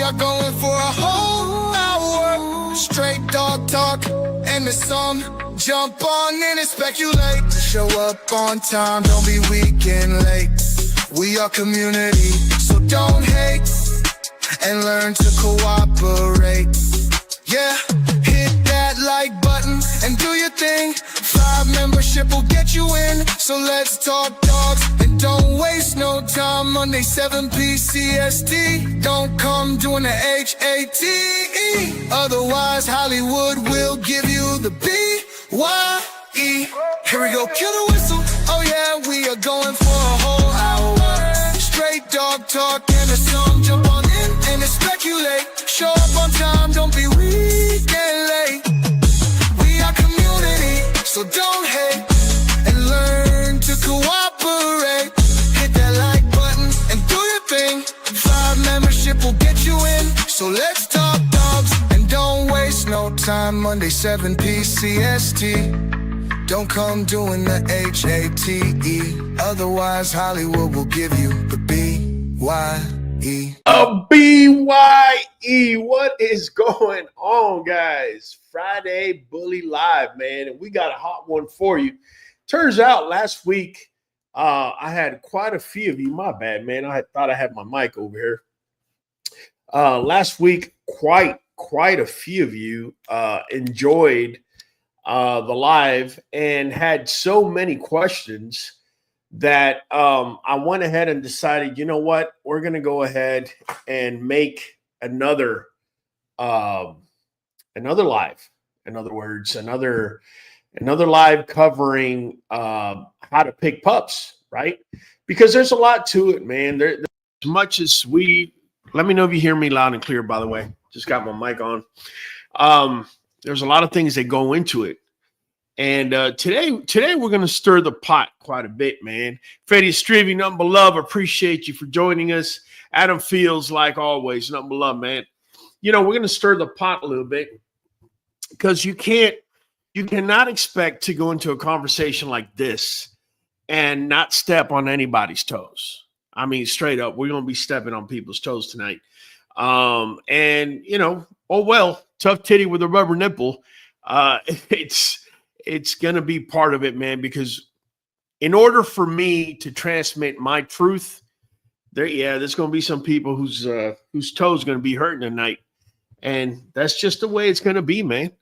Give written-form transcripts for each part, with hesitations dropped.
are going for a whole hour. Straight dog talk and the song. Jump on in and speculate. Show up on time, don't be weak and late. We are community, so don't hate. And learn to cooperate. Yeah, hit that like button and do your thing. 5 membership will get you in. So let's talk dogs and don't waste no time. Monday 7 p.m. Don't come doing the HATE. Otherwise Hollywood will give you the BYE. Here we go, kill the whistle. Oh yeah, we are going for a whole hour. Straight dog talk and a song. Jump on in and speculate. Show up on time, don't be weak and late. We are community, so don't hate. And learn to cooperate. Hit that like button and do your thing. 5 membership will get you in. So let's talk dogs and don't waste no time. Monday 7 p.m. Don't come doing the HATE. Otherwise Hollywood will give you the BYE. A BYE. What is going on, guys? Friday Bully Live, man. And we got a hot one for you. Turns out last week I had quite a few of you. My bad, man. I thought I had my mic over here. Last week, quite a few of you enjoyed the live and had so many questions that I went ahead and decided, you know what, we're going to go ahead and make another live. In other words, another live covering how to pick pups, right? Because there's a lot to it, man. There's as much as let me know if you hear me loud and clear, by the way. Just got my mic on. There's a lot of things that go into it. And today we're going to stir the pot quite a bit, man. Freddie Strivey, nothing but love. Appreciate you for joining us. Adam Fields, like always, nothing but love, man. You know, we're going to stir the pot a little bit because you cannot expect to go into a conversation like this and not step on anybody's toes. I mean, straight up, we're going to be stepping on people's toes tonight. And, you know, oh, well, tough titty with a rubber nipple. It's going to be part of it, man, because in order for me to transmit my truth, there's going to be some people whose toes going to be hurting tonight. And that's just the way it's going to be, man.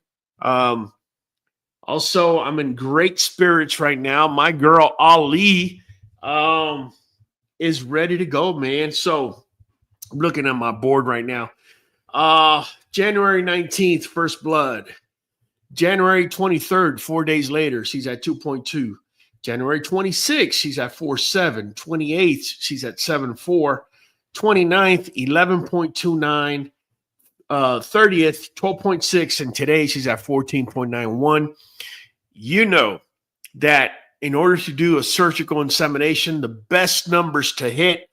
Also, I'm in great spirits right now. My girl, Ali, is ready to go, man. So I'm looking at my board right now. January 19th, first blood. January 23rd, 4 days later, she's at 2.2. January 26th, she's at 4.7. 28th, she's at 7.4. 29th, 11.29. 30th, 12.6. And today she's at 14.91. You know that in order to do a surgical insemination, the best numbers to hit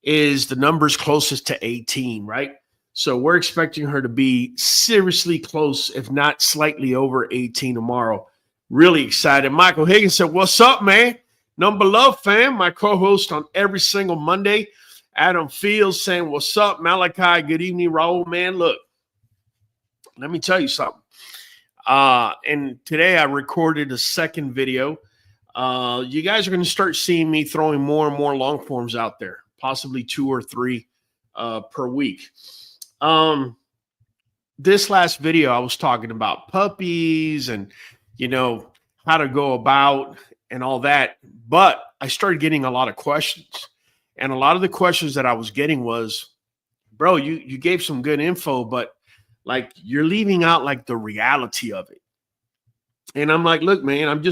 is the numbers closest to 18, right? So we're expecting her to be seriously close, if not slightly over 18 tomorrow. Really excited. Michael Higgins said, what's up, man? Number love, fam. My co-host on every single Monday. Adam Fields saying, what's up, Malachi? Good evening, Raul, man. Look, let me tell you something. And today I recorded a second video. You guys are going to start seeing me throwing more and more long forms out there, possibly 2 or 3 per week. This last video, I was talking about puppies and, you know, how to go about and all that. But I started getting a lot of questions. And a lot of the questions that I was getting was, bro, you gave some good info, but like you're leaving out like the reality of it. And I'm like, look, man, I'm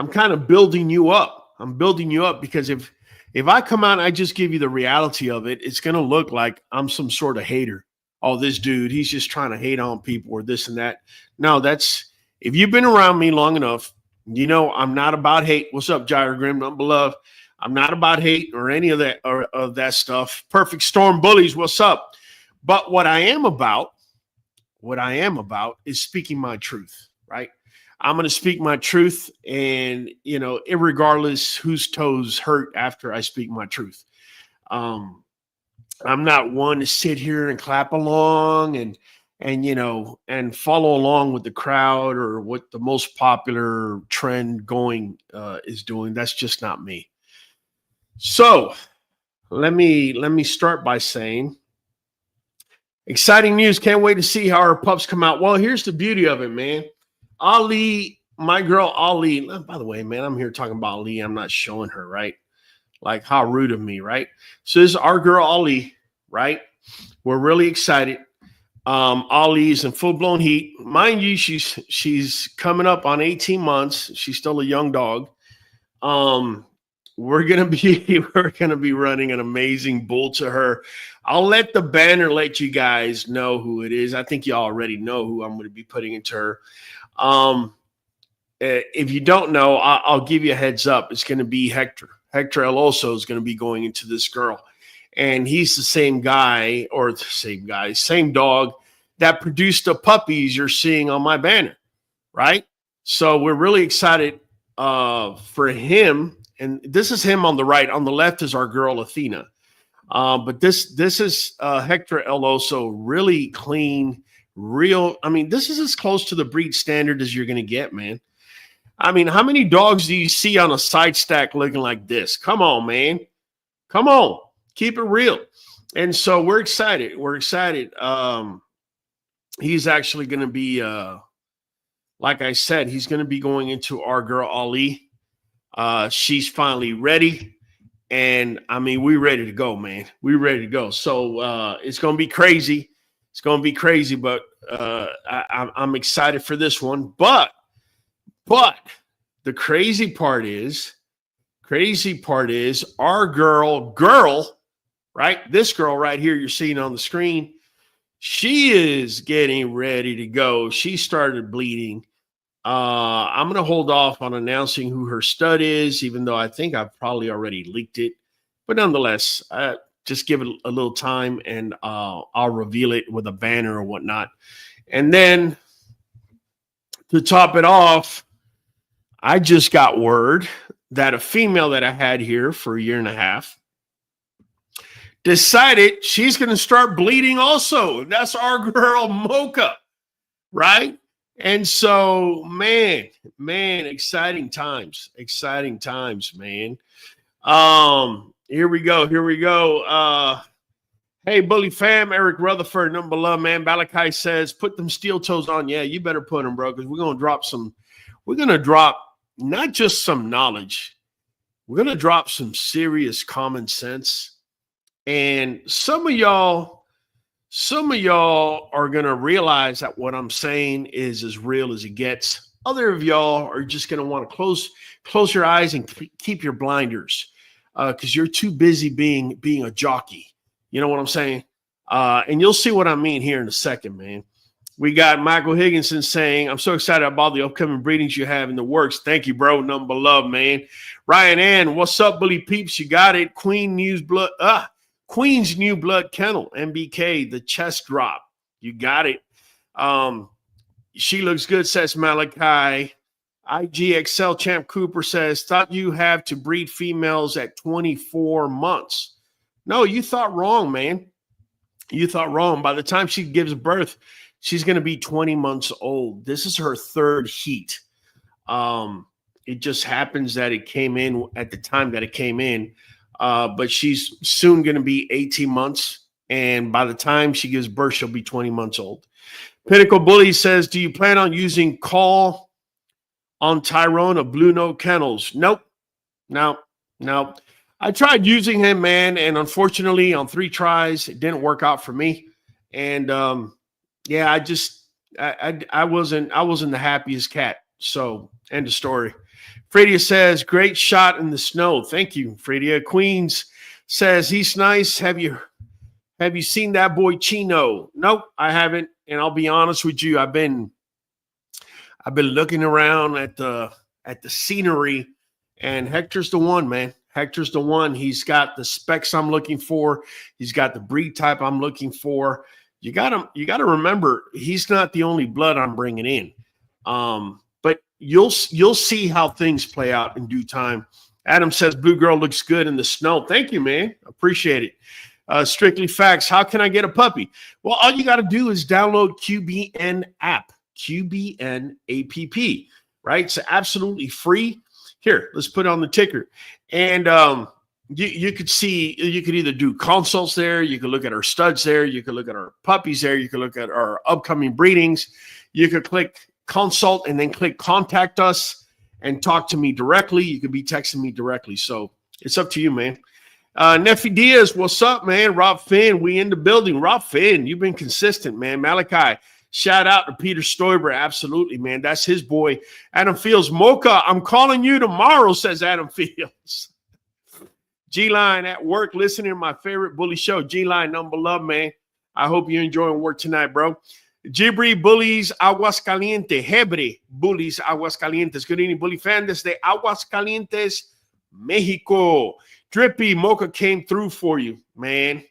kind of building you up. I'm building you up because if I come out and I just give you the reality of it, it's going to look like I'm some sort of hater. Oh, this dude, he's just trying to hate on people or this and that. No, if you've been around me long enough, you know I'm not about hate. What's up, Gyre Grim? Nothing but love. I'm not about hate or any of that or of that stuff. Perfect Storm Bullies, what's up? But what I am about is speaking my truth, right? I'm going to speak my truth and, you know, irregardless whose toes hurt after I speak my truth. I'm not one to sit here and clap along and you know and follow along with the crowd or what the most popular trend going is doing. That's just not me. So let me start by saying exciting news. Can't wait to see how our pups come out. Well, here's the beauty of it, man. Ali, my girl Ali. By the way, man, I'm here talking about Ali. I'm not showing her, right? Like, how rude of me, right? So this is our girl Ali, right? We're really excited. Ali's in full-blown heat. Mind you, she's coming up on 18 months. She's still a young dog. We're gonna be running an amazing bull to her. I'll let the banner let you guys know who it is. I think you already know who I'm going to be putting into her. If you don't know, I'll give you a heads up. It's going to be Hector. Hector El Oso is going to be going into this girl. And he's the same guy, or the same guy, same dog that produced the puppies you're seeing on my banner, right? So we're really excited for him. And this is him on the right. On the left is our girl Athena. But this is Hector El Oso, really clean, real. I mean, this is as close to the breed standard as you're going to get, man. I mean, how many dogs do you see on a side stack looking like this? Come on, man. Come on. Keep it real. And so we're excited. We're excited. He's actually going to be, like I said, he's going to be going into our girl Ali. She's finally ready. And I mean, we're ready to go, man. We're ready to go. So it's going to be crazy. It's going to be crazy, but I'm excited for this one. But the crazy part is our girl, right? This girl right here you're seeing on the screen, she is getting ready to go. She started bleeding. I'm going to hold off on announcing who her stud is, even though I think I've probably already leaked it. But nonetheless, just give it a little time and I'll reveal it with a banner or whatnot. And then to top it off, I just got word that a female that I had here for a year and a half decided she's going to start bleeding also. That's our girl Mocha, right? And so, man, exciting times, man. Here we go. Hey, Bully fam, Eric Rutherford, number below, man. Balakai says, put them steel toes on. Yeah, you better put them, bro, because we're going to drop not just some knowledge. We're going to drop some serious common sense. And some of y'all are going to realize that what I'm saying is as real as it gets. Other of y'all are just going to want to close your eyes and keep your blinders because you're too busy being a jockey. You know what I'm saying? And you'll see what I mean here in a second, man. We got Michael Higginson saying, I'm so excited about the upcoming breedings you have in the works. Thank you, bro. Number love, man. Ryan Ann, what's up, Bully peeps? You got it. Queen's New Blood Kennel, MBK, the chest drop. You got it. She looks good, says Malachi. IGXL Champ Cooper says, thought you have to breed females at 24 months. No, you thought wrong, man. You thought wrong. By the time she gives birth, she's going to be 20 months old. This is her third heat. It just happens that it came in at the time that it came in. But she's soon going to be 18 months. And by the time she gives birth, she'll be 20 months old. Pinnacle Bully says, do you plan on using call on Tyrone of Blue Note Kennels? Nope. No. I tried using him, man. And unfortunately, on 3 tries, it didn't work out for me. And yeah, I wasn't the happiest cat. So end of story. Fredia says, great shot in the snow. Thank you, Fredia. Queens says, he's nice. Have you seen that boy Chino? Nope, I haven't. And I'll be honest with you, I've been looking around at the scenery, and Hector's the one, man. Hector's the one. He's got the specs I'm looking for. He's got the breed type I'm looking for. You got to remember, he's not the only blood I'm bringing in. But you'll see how things play out in due time. Adam says, Blue Girl looks good in the snow. Thank you, man. Appreciate it. Strictly Facts. How can I get a puppy? Well, all you got to do is download QBN app, QBN app, right? It's absolutely free. Here, let's put it on the ticker. And you could see, you could either do consults there. You could look at our studs there. You could look at our puppies there. You could look at our upcoming breedings. You could click consult and then click contact us and talk to me directly. You could be texting me directly. So it's up to you, man. Neffy Diaz, what's up, man? Rob Finn, we in the building. Rob Finn, you've been consistent, man. Malachi, shout out to Peter Stoiber. Absolutely, man. That's his boy. Adam Fields, Mocha, I'm calling you tomorrow, says Adam Fields. G-Line at work, listening to my favorite bully show. G-Line, number love, man. I hope you're enjoying work tonight, bro. Gibri Bullies Aguascalientes. Hebre Bullies Aguascalientes. Good evening, bully fan. Desde Aguascalientes, Mexico. Drippy Mocha came through for you, man.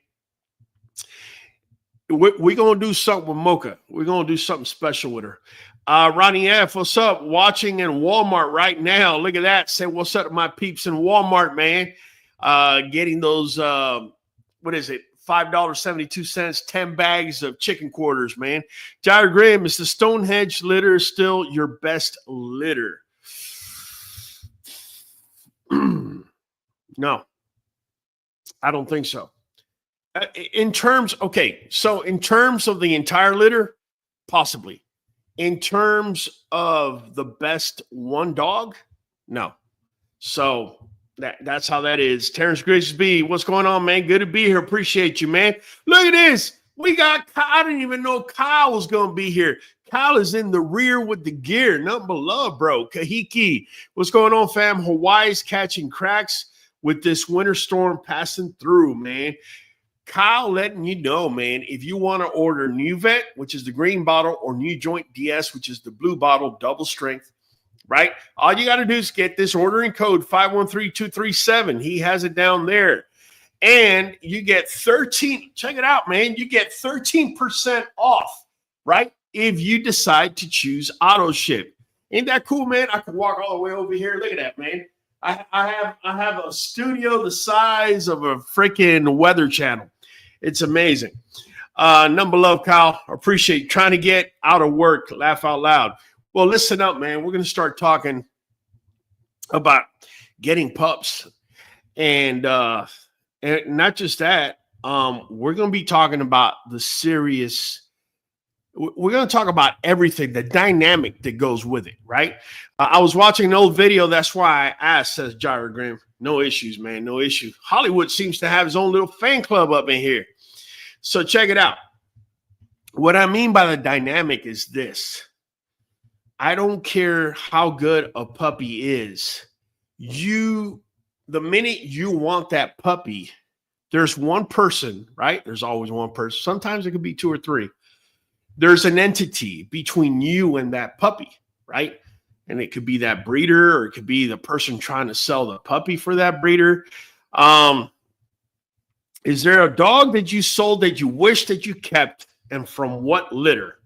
We're going to do something with Mocha. We're going to do something special with her. Ronnie F., what's up? Watching in Walmart right now. Look at that. Say what's up to my peeps in Walmart, man. Getting those, what is it? $5.72, 10 bags of chicken quarters, man. Jair Graham, is the Stonehenge litter still your best litter? No. I don't think so. In terms of the entire litter, possibly. In terms of the best one dog, no. So that's how that is. Terrence Grisby, what's going on, man? Good to be here. Appreciate you, man. Look at this. We got, I didn't even know Kyle was going to be here. Kyle is in the rear with the gear. Nothing but love, bro. Kahiki, what's going on, fam? Hawaii's catching cracks with this winter storm passing through, man. Kyle letting you know, man, if you want to order Nuvet, which is the green bottle, or NuJoint DS, which is the blue bottle, double strength, right? All you got to do is get this ordering code 513237. He has it down there. And you get 13, check it out, man. You get 13% off, right? If you decide to choose auto ship. Ain't that cool, man? I could walk all the way over here. Look at that, man. I have a studio the size of a freaking Weather Channel. It's amazing. Number love, Kyle. Appreciate trying to get out of work. Laugh out loud. Well, listen up, man. We're going to start talking about getting pups. And not just that. We're going to be talking about the serious. We're going to talk about everything, the dynamic that goes with it, right? I was watching an old video. That's why I asked, says Jair Graham. No issues, man. No issue. Hollywood seems to have his own little fan club up in here. So check it out. What I mean by the dynamic is this. I don't care how good a puppy is. The minute you want that puppy, there's one person, right? There's always one person. Sometimes it could be two or three. There's an entity between you and that puppy, right? And it could be that breeder, or it could be the person trying to sell the puppy for that breeder. Is there a dog that you sold that you wish that you kept, and from what litter?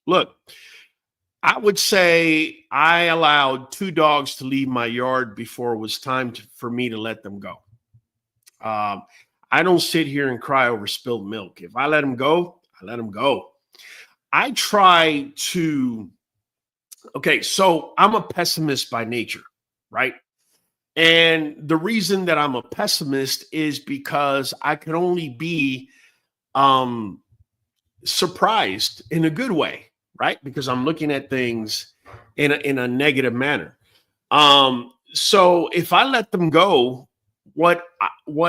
Look, I would say I allowed 2 dogs to leave my yard before it was time for me to let them go. I don't sit here and cry over spilled milk. If I let them go, I let them go. I try to, so I'm a pessimist by nature, right? And the reason that I'm a pessimist is because I can only be surprised in a good way, right? Because I'm looking at things in a negative manner. So if I let them go, what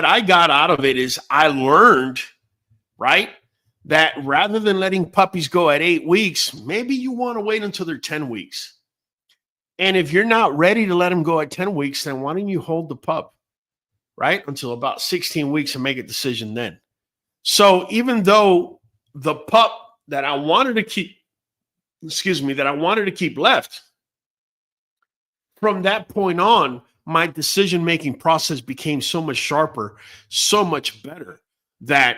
I got out of it is I learned, right, that rather than letting puppies go at 8 weeks, maybe you want to wait until they're 10 weeks. And if you're not ready to let them go at 10 weeks, then why don't you hold the pup, right, until about 16 weeks and make a decision then? So even though the pup that I wanted to keep, left, from that point on, my decision-making process became so much sharper, so much better, that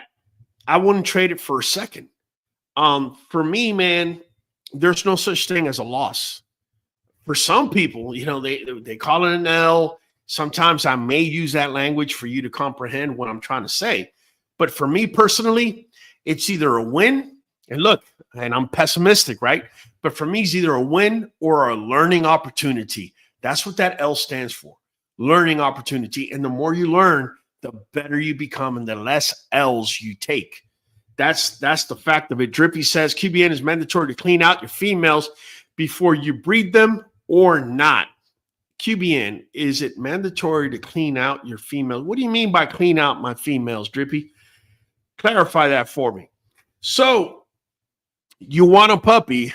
I wouldn't trade it for a second. For me, man, there's no such thing as a loss. For some people, they call it an L. Sometimes I may use that language for you to comprehend what I'm trying to say. But for me personally, it's either a win. And look, and I'm pessimistic, right? But for me, it's either a win or a learning opportunity. That's what that L stands for, learning opportunity. And the more you learn, the better you become and the less L's you take. That's the fact of it. Drippy says QBN is mandatory to clean out your females before you breed them or not. QBN, is it mandatory to clean out your females? What do you mean by clean out my females, Drippy? Clarify that for me. So you want a puppy,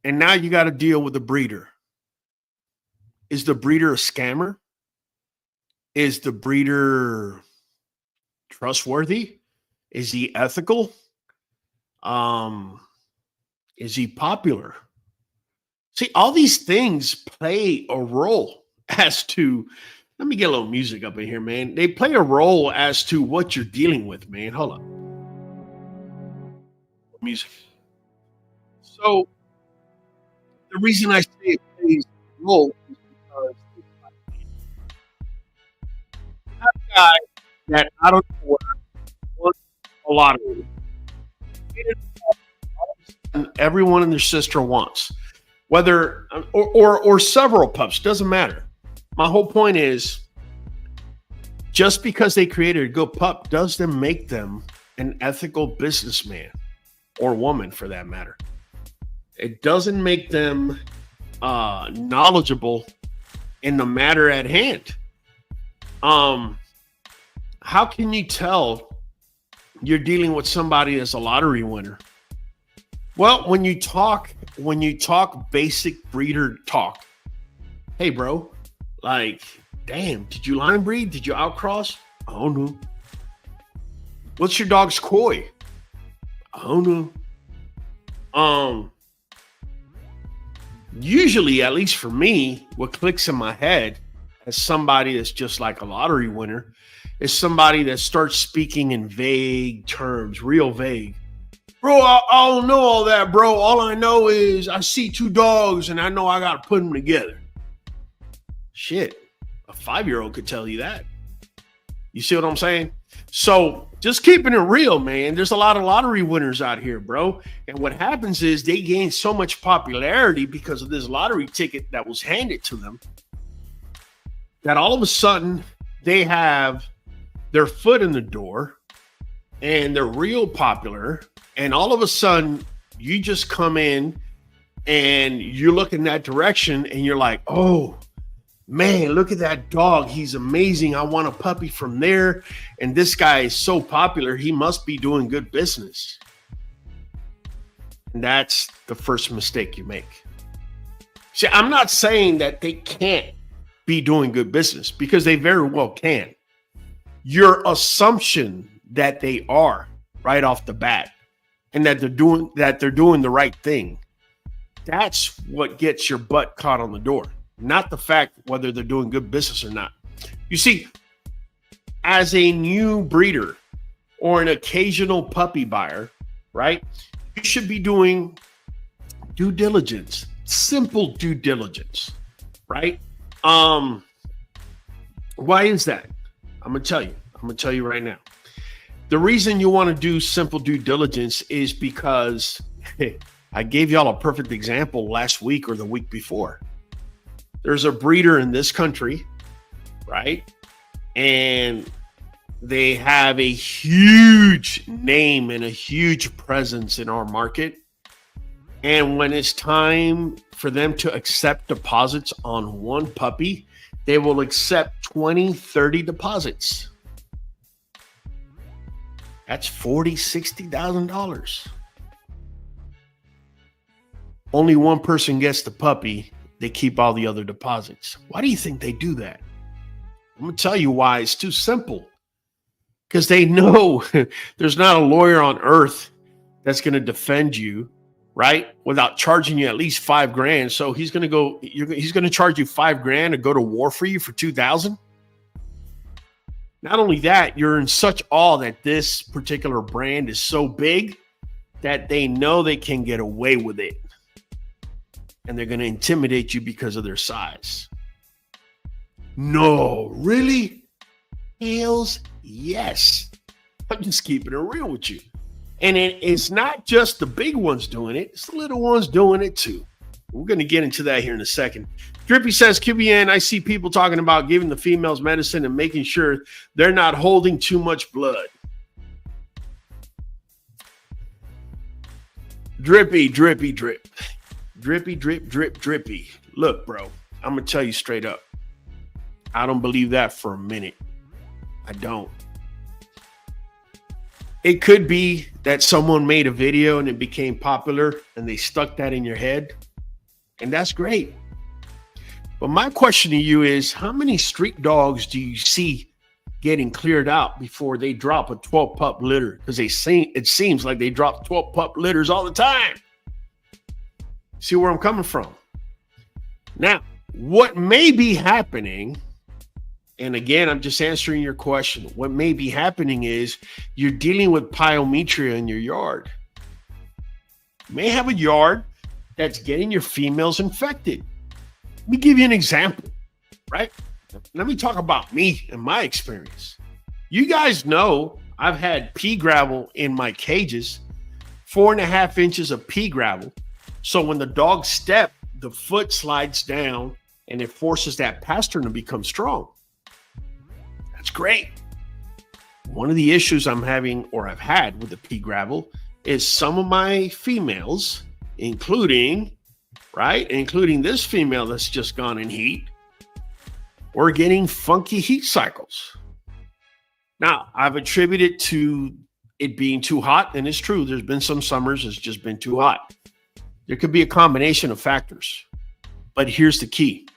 and now you got to deal with the breeder. Is the breeder a scammer? Is the breeder trustworthy? Is he ethical? Is he popular? See, all these things play a role as to, let me get a little music up in here, man. They play a role as to what you're dealing with, man. Hold up. Music. So the reason I say it plays a role is because that guy that I don't know what wants a lot of it. Everyone and their sister wants, whether or several pups, doesn't matter. My whole point is, just because they created a good pup doesn't make them an ethical businessman or woman, for that matter. It doesn't make them knowledgeable in the matter at hand. How can you tell you're dealing with somebody that's a lottery winner? Well, when you talk basic breeder talk, hey bro, like, damn, did you line breed? Did you outcross? I don't know. What's your dog's koi? I don't know. Usually, at least for me, what clicks in my head as somebody that's just like a lottery winner is somebody that starts speaking in vague terms, real vague. Bro, I don't know all that, bro. All I know is I see two dogs and I know I got to put them together. Shit, a 5-year-old could tell you that. You see what I'm saying? So just keeping it real, man. There's a lot of lottery winners out here, bro. And what happens is they gain so much popularity because of this lottery ticket that was handed to them that all of a sudden they have their foot in the door and they're real popular. And all of a sudden, you just come in and you look in that direction and you're like, oh, man, look at that dog. He's amazing. I want a puppy from there. And this guy is so popular. He must be doing good business. And that's the first mistake you make. See, I'm not saying that they can't be doing good business because they very well can. Your assumption that they are right off the bat, and that they're doing the right thing, that's what gets your butt caught on the door, not the fact whether they're doing good business or not. You see, as a new breeder or an occasional puppy buyer, right, you should be doing due diligence, simple due diligence, right? Why is that? I'm gonna tell you right now. The reason you want to do simple due diligence is because I gave y'all a perfect example last week or the week before. There's a breeder in this country, right? And they have a huge name and a huge presence in our market. And when it's time for them to accept deposits on one puppy, they will accept 20, 30 deposits. That's $40,000, $60,000. Only one person gets the puppy. They keep all the other deposits. Why do you think they do that? I'm going to tell you why. It's too simple. Because they know there's not a lawyer on earth that's going to defend you, right? Without charging you at least $5,000. So he's going to charge you $5,000 to go to war for you for $2,000. Not only that, you're in such awe that this particular brand is so big that they know they can get away with it. And they're going to intimidate you because of their size. No, really? Hells yes. I'm just keeping it real with you. And it's not just the big ones doing it, it's the little ones doing it too. We're going to get into that here in a second. Drippy says, QBN, I see people talking about giving the females medicine and making sure they're not holding too much blood. Drippy, drippy, drip. Drippy, drip, drip, drippy. Look, bro, I'm going to tell you straight up. I don't believe that for a minute. I don't. It could be that someone made a video and it became popular and they stuck that in your head. And that's great. But my question to you is, how many street dogs do you see getting cleared out before they drop a 12 pup litter? Because it seems like they drop 12 pup litters all the time. See where I'm coming from? Now, what may be happening, and again, I'm just answering your question. What may be happening is you're dealing with pyometria in your yard. You may have a yard that's getting your females infected. Let me give you an example, right? Let me talk about me and my experience. You guys know I've had pea gravel in my cages, 4.5 inches of pea gravel. So when the dogs step, the foot slides down and it forces that pastern to become strong. That's great. One of the issues I'm having or I've had with the pea gravel is some of my females, including this female that's just gone in heat, we're getting funky heat cycles. Now, I've attributed to it being too hot, and it's true. There's been some summers it's just been too hot. There could be a combination of factors, but here's the key.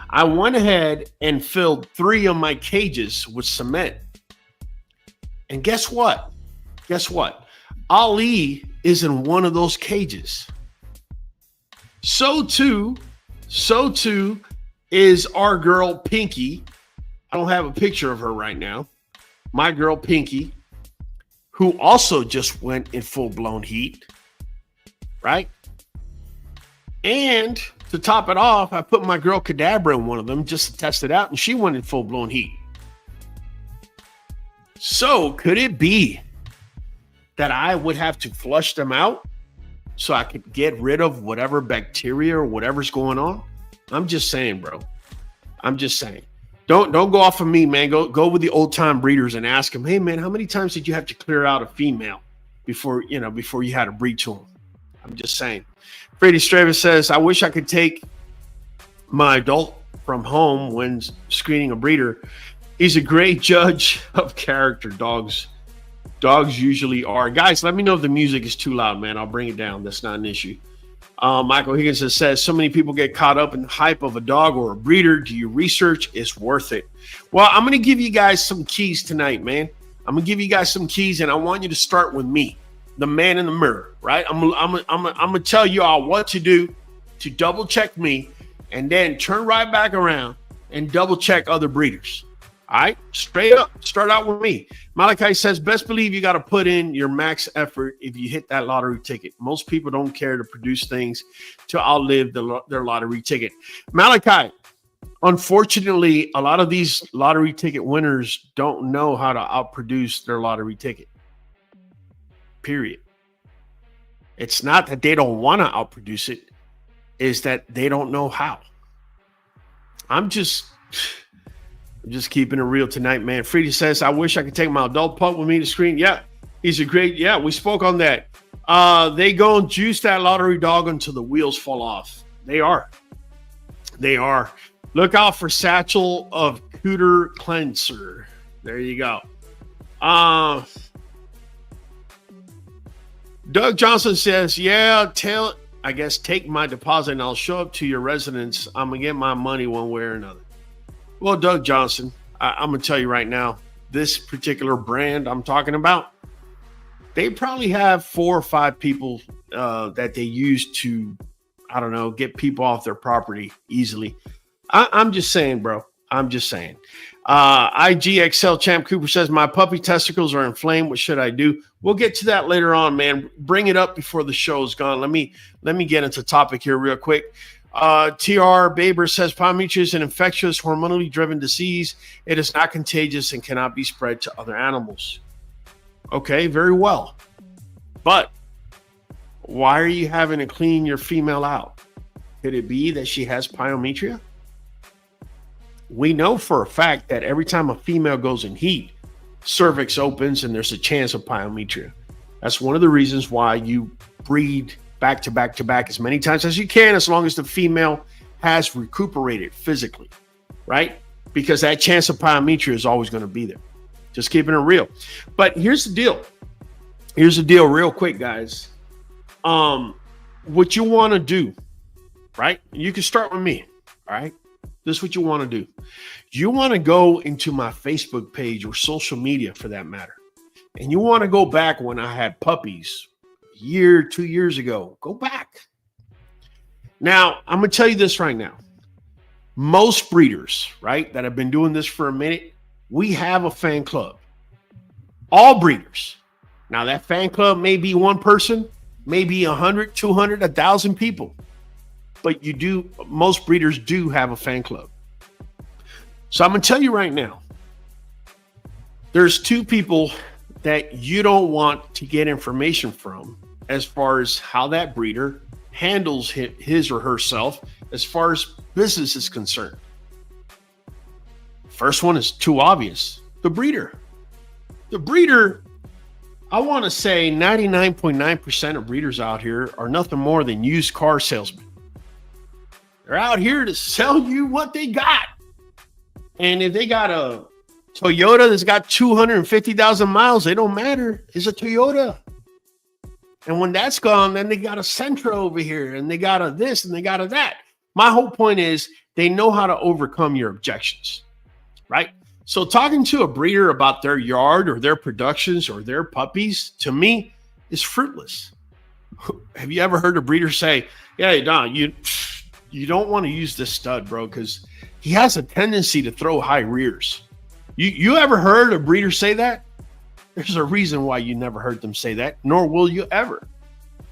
I went ahead and filled 3 of my cages with cement. And guess what? Ali is in one of those cages. So too is our girl Pinky. I don't have a picture of her right now. My girl Pinky, who also just went in full-blown heat, right? And to top it off, I put my girl Cadabra in one of them just to test it out, and she went in full-blown heat. So could it be that I would have to flush them out so I could get rid of whatever bacteria or whatever's going on? I'm just saying, bro. I'm just saying. Don't go off of me, man. Go with the old-time breeders and ask them, hey, man, how many times did you have to clear out a female before you had to breed to them? I'm just saying. Freddie Stravis says, I wish I could take my adult from home when screening a breeder. He's a great judge of character. Dogs usually are. Guys, let me know if the music is too loud, man. I'll bring it down. That's not an issue. Michael Higgins says, so many people get caught up in the hype of a dog or a breeder. Do you research? It's worth it. Well, I'm going to give you guys some keys tonight, man. I'm going to give you guys some keys, and I want you to start with me, the man in the mirror, right? I'm going to tell you all what to do to double check me and then turn right back around and double check other breeders. All right, straight up, start out with me. Malachi says, best believe you got to put in your max effort if you hit that lottery ticket. Most people don't care to produce things to outlive their lottery ticket. Malachi, unfortunately, a lot of these lottery ticket winners don't know how to outproduce their lottery ticket. Period. It's not that they don't want to outproduce it, it's that they don't know how. I'm just keeping it real tonight, man. Frida says, I wish I could take my adult pup with me to screen. Yeah, he's a great, yeah, we spoke on that. They go and juice that lottery dog until the wheels fall off. They are. Look out for Satchel of Cooter Cleanser. There you go. Doug Johnson says, yeah, take my deposit and I'll show up to your residence. I'm going to get my money one way or another. Well, Doug Johnson, I'm going to tell you right now, this particular brand I'm talking about, they probably have 4 or 5 people that they use to, I don't know, get people off their property easily. I'm just saying, bro. I'm just saying. IGXL Champ Cooper says, my puppy testicles are inflamed. What should I do? We'll get to that later on, man. Bring it up before the show's gone. Let me get into topic here real quick. TR Baber says pyometria is an infectious, hormonally driven disease. It is not contagious and cannot be spread to other animals. Okay, very well. But why are you having to clean your female out? Could it be that she has pyometria? We know for a fact that every time a female goes in heat, cervix opens and there's a chance of pyometria. That's one of the reasons why you breed back to back to back as many times as you can, as long as the female has recuperated physically, right? Because that chance of pyometria is always going to be there. Just keeping it real. But here's the deal. Here's the deal real quick, guys. What you want to do, right? You can start with me, all right? This is what you want to do. You want to go into my Facebook page or social media for that matter. And you want to go back when I had puppies a year, 2 years ago. Go back. Now, I'm going to tell you this right now. Most breeders, right, that have been doing this for a minute, we have a fan club. All breeders. Now, that fan club may be one person, maybe 100, 200, 1,000 people. But most breeders do have a fan club. So I'm going to tell you right now, there's two people that you don't want to get information from as far as how that breeder handles his or herself as far as business is concerned. First one is too obvious. The breeder. The breeder, I want to say 99.9% of breeders out here are nothing more than used car salesmen. They're out here to sell you what they got. And if they got a Toyota that's got 250,000 miles, it don't matter. It's a Toyota. And when that's gone, then they got a Sentra over here, and they got a this, and they got a that. My whole point is they know how to overcome your objections, right? So talking to a breeder about their yard or their productions or their puppies, to me, is fruitless. Have you ever heard a breeder say, yeah, Don, you don't want to use this stud, bro, because he has a tendency to throw high rears. You ever heard a breeder say that? There's a reason why you never heard them say that, nor will you ever,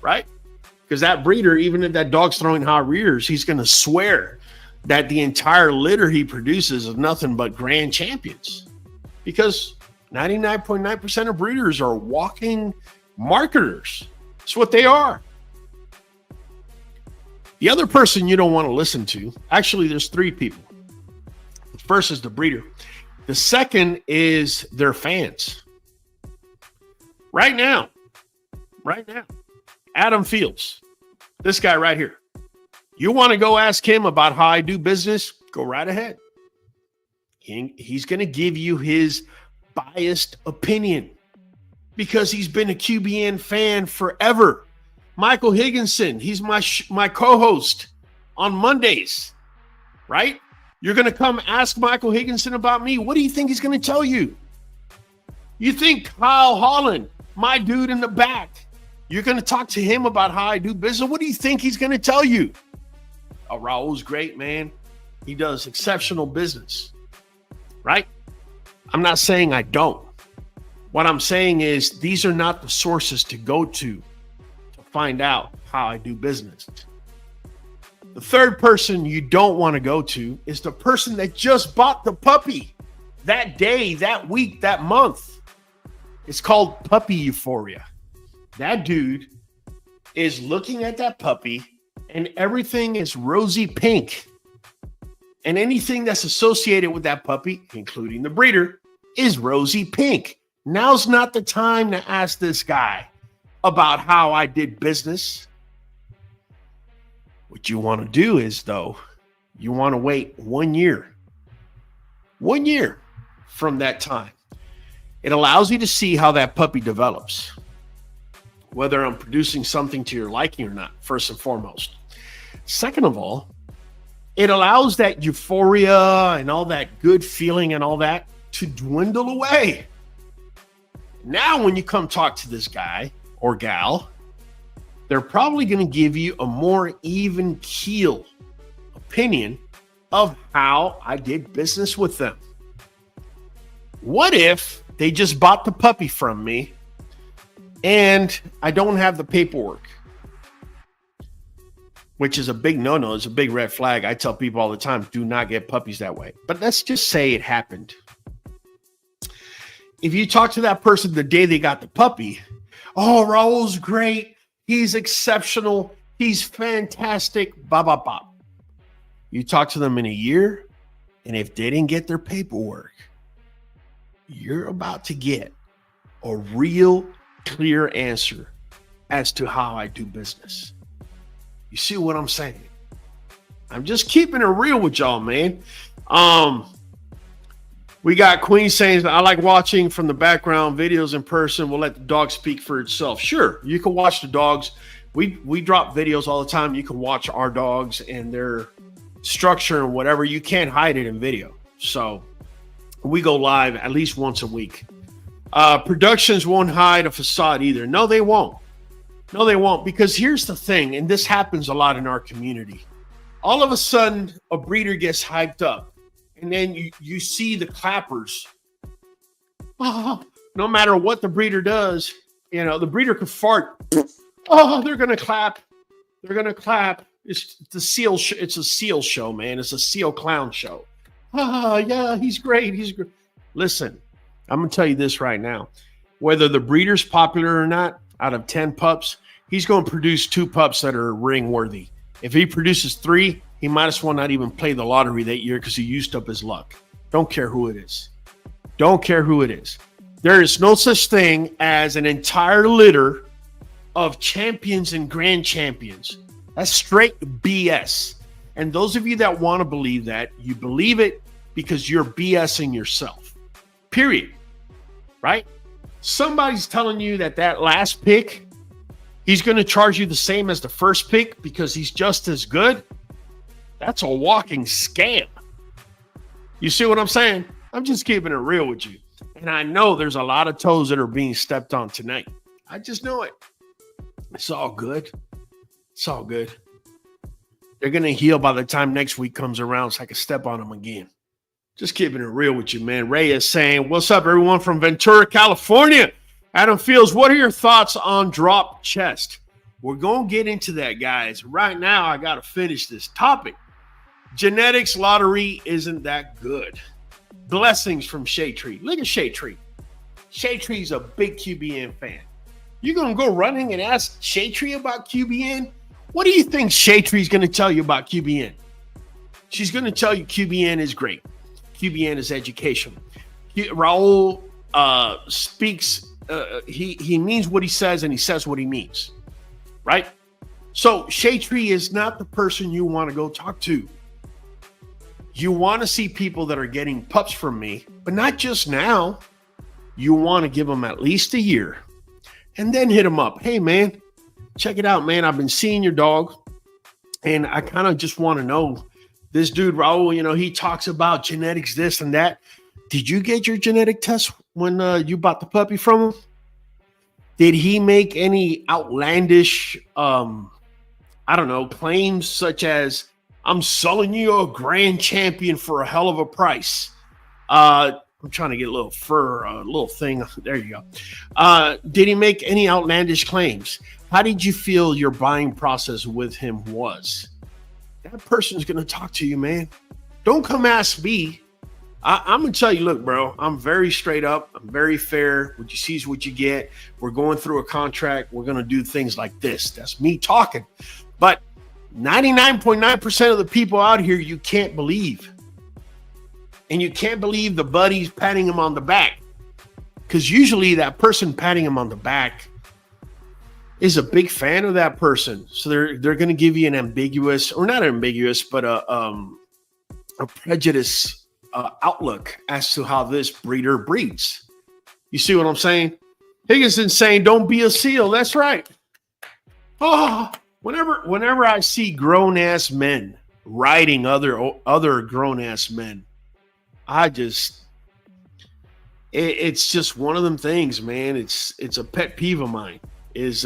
right? Because that breeder, even if that dog's throwing high rears, he's going to swear that the entire litter he produces is nothing but grand champions. Because 99.9% of breeders are walking marketers. That's what they are. The other person you don't want to listen to, actually, there's three people. The first is the breeder. The second is their fans. Right now, Adam Fields, this guy right here. You want to go ask him about how I do business? Go right ahead. He's going to give you his biased opinion because he's been a QBN fan forever. Michael Higginson, he's my co-host on Mondays, right? You're going to come ask Michael Higginson about me. What do you think he's going to tell you? You think Kyle Holland, my dude in the back, you're going to talk to him about how I do business? What do you think he's going to tell you? Oh, Raul's great, man. He does exceptional business, right? I'm not saying I don't. What I'm saying is these are not the sources to go to find out how I do business. The third person you don't want to go to is the person that just bought the puppy that day, that week, that month. It's called puppy euphoria. That dude is looking at that puppy and everything is rosy pink. And anything that's associated with that puppy, including the breeder, is rosy pink. Now's not the time to ask this guy about how I did business. What you want to do is, though, you want to wait 1 year. 1 year from that time. It allows you to see how that puppy develops. Whether I'm producing something to your liking or not, first and foremost. Second of all, it allows that euphoria and all that good feeling and all that to dwindle away. Now, when you come talk to this guy or gal, they're probably going to give you a more even keel opinion of how I did business with them. What if they just bought the puppy from me and I don't have the paperwork? which is a big no-no. It's a big red flag. I tell people all the time, do not get puppies that way. But let's just say it happened. If you talk to that person the day they got the puppy, oh, Raul's great. He's exceptional. He's fantastic. Bop, bop, bop. You talk to them in a year, and if they didn't get their paperwork, you're about to get a real clear answer as to how I do business. You see what I'm saying? I'm just keeping it real with y'all, man. We got Queen saying, I like watching from the background videos in person. We'll let the dog speak for itself. Sure, you can watch the dogs. We drop videos all the time. You can watch our dogs and their structure and whatever. You can't hide it in video. So we go live at least once a week. Productions won't hide a facade either. No, they won't. No, they won't. Because here's the thing, and this happens a lot in our community. All of a sudden, a breeder gets hyped up. And then you see the clappers. Oh, no matter what the breeder does, you know, the breeder could fart. Oh, they're going to clap. They're going to clap. It's the seal. It's a seal show, man. It's a seal clown show. Oh, yeah, he's great. He's great. Listen, I'm going to tell you this right now. Whether the breeder's popular or not, out of 10 pups, he's going to produce 2 pups that are ring worthy. If he produces 3, he might as well not even play the lottery that year because he used up his luck. Don't care who it is. Don't care who it is. There is no such thing as an entire litter of champions and grand champions. That's straight BS. And those of you that want to believe that, you believe it because you're BSing yourself. Period. Right? Somebody's telling you that last pick, he's going to charge you the same as the first pick because he's just as good. That's a walking scam. You see what I'm saying? I'm just keeping it real with you. And I know there's a lot of toes that are being stepped on tonight. I just know it. It's all good. It's all good. They're going to heal by the time next week comes around so I can step on them again. Just keeping it real with you, man. Ray is saying, what's up, everyone from Ventura, California? Adam Fields, what are your thoughts on drop chest? We're going to get into that, guys. Right now, I got to finish this topic. Genetics lottery isn't that good. Blessings from Shade Tree. Look at Shade Tree. Shade Tree's a big QBN fan. You're going to go running and ask Shade Tree about QBN? What do you think Shade Tree's going to tell you about QBN? She's going to tell you QBN is great. QBN is education. Raul speaks, he means what he says and he says what he means, right? So Shade Tree is not the person you want to go talk to. You want to see people that are getting pups from me, but not just now. You want to give them at least a year and then hit them up. Hey, man, check it out, man. I've been seeing your dog and I kind of just want to know this dude, Raul, you know, he talks about genetics, this and that. Did you get your genetic test when you bought the puppy from him? Did he make any outlandish, claims such as, I'm selling you a grand champion for a hell of a price? I'm trying to get a little fur, a little thing. There you go. Did he make any outlandish claims? How did you feel your buying process with him was? That person's going to talk to you, man. Don't come ask me. I'm going to tell you, look, bro, I'm very straight up. I'm very fair. What you see is what you get. We're going through a contract. We're going to do things like this. That's me talking. But 99.9% of the people out here, you can't believe. And you can't believe the buddies patting him on the back. Because usually that person patting him on the back is a big fan of that person. So they're going to give you an ambiguous, or not ambiguous, but a prejudice outlook as to how this breeder breeds. You see what I'm saying? Higginson's saying, don't be a seal. That's right. Oh, whenever I see grown-ass men riding other grown-ass men, it's just one of them things, man. It's a pet peeve of mine. Is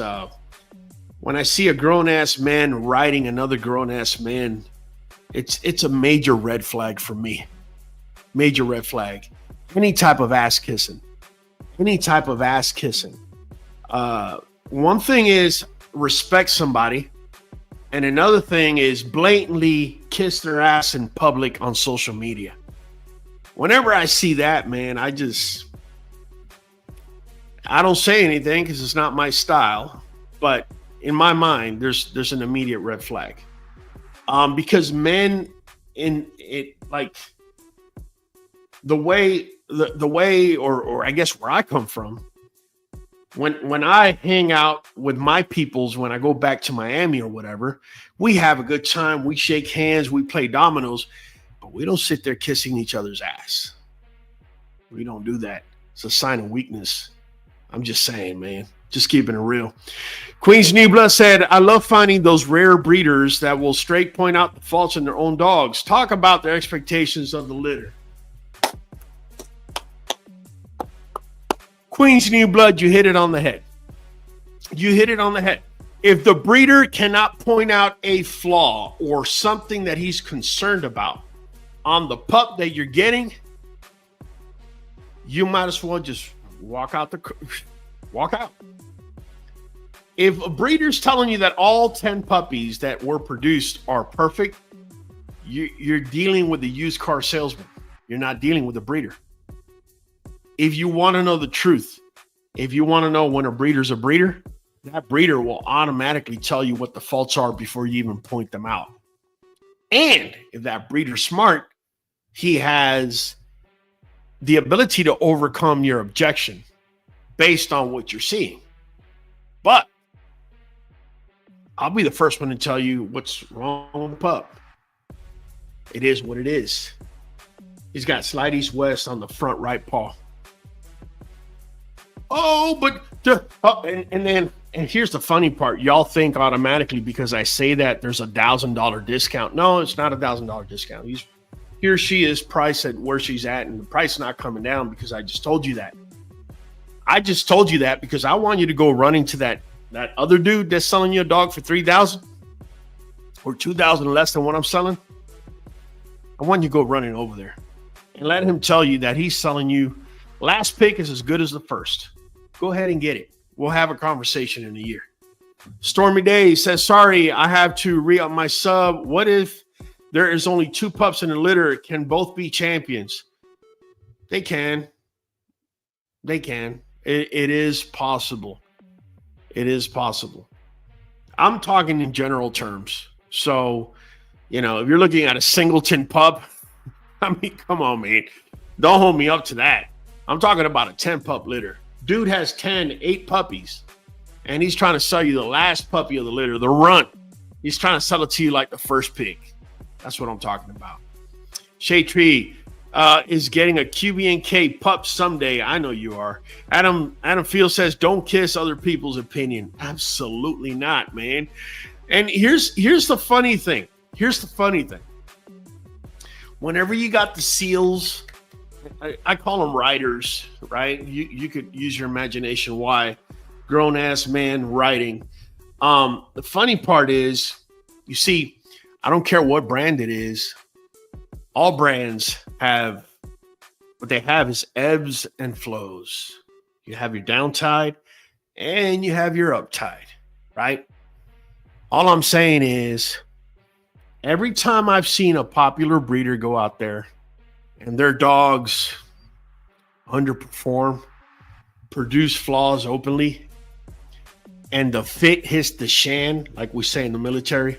when I see a grown-ass man riding another grown-ass man, it's a major red flag for me. Major red flag. Any type of ass kissing. One thing is respect somebody And another thing is blatantly kiss their ass in public on social media. Whenever I see that, man, I don't say anything because it's not my style. But in my mind, there's an immediate red flag. Because men in it, like the way, or I guess where I come from, when I hang out with my peoples, when I go back to Miami or whatever, we have a good time. We shake hands, we play dominoes, but we don't sit there kissing each other's ass. We don't do that. It's a sign of weakness. I'm just saying, man, just keeping it real. Queen's New Blood said, I love finding those rare breeders that will straight point out the faults in their own dogs. Talk about their expectations of the litter. Queen's New Blood, you hit it on the head. You hit it on the head. If the breeder cannot point out a flaw or something that he's concerned about on the pup that you're getting, you might as well just walk out. If a breeder's telling you that all 10 puppies that were produced are perfect, you're dealing with a used car salesman. You're not dealing with a breeder. If you want to know the truth, if you want to know when a breeder's a breeder, that breeder will automatically tell you what the faults are before you even point them out. And if that breeder's smart, he has the ability to overcome your objection based on what you're seeing. But I'll be the first one to tell you what's wrong with the pup. It is what it is. He's got slide east west on the front right paw. Oh, but and here's the funny part. Y'all think automatically because I say that there's $1,000 discount. No, it's not $1,000 discount. He or she is priced at where she's at, and the price is not coming down because I just told you that. I just told you that because I want you to go running to that other dude that's selling you a dog for $3,000 or $2,000 less than what I'm selling. I want you to go running over there and let him tell you that he's selling you last pick is as good as the first. Go ahead and get it. We'll have a conversation in a year. Stormy Day says, sorry, I have to re-up my sub. What if there is only 2 pups in the litter? Can both be champions? They can. They can. It is possible. It is possible. I'm talking in general terms. So, if you're looking at a singleton pup, I mean, come on, man. Don't hold me up to that. I'm talking about a 10 pup litter. Dude has 8 puppies, and he's trying to sell you the last puppy of the litter, the runt. He's trying to sell it to you like the first pick. That's what I'm talking about. Shea Tree is getting a QB&K pup someday. I know you are. Adam Field says, don't kiss other people's opinion. Absolutely not, man. And here's the funny thing. Whenever you got the seals, I call them riders, right? You could use your imagination why. Grown-ass man riding. The funny part is, you see, I don't care what brand it is. All brands have, what they have is ebbs and flows. You have your down tide and you have your up tide, right? All I'm saying is, every time I've seen a popular breeder go out there and their dogs underperform, produce flaws openly, and the fit hits the shan, like we say in the military,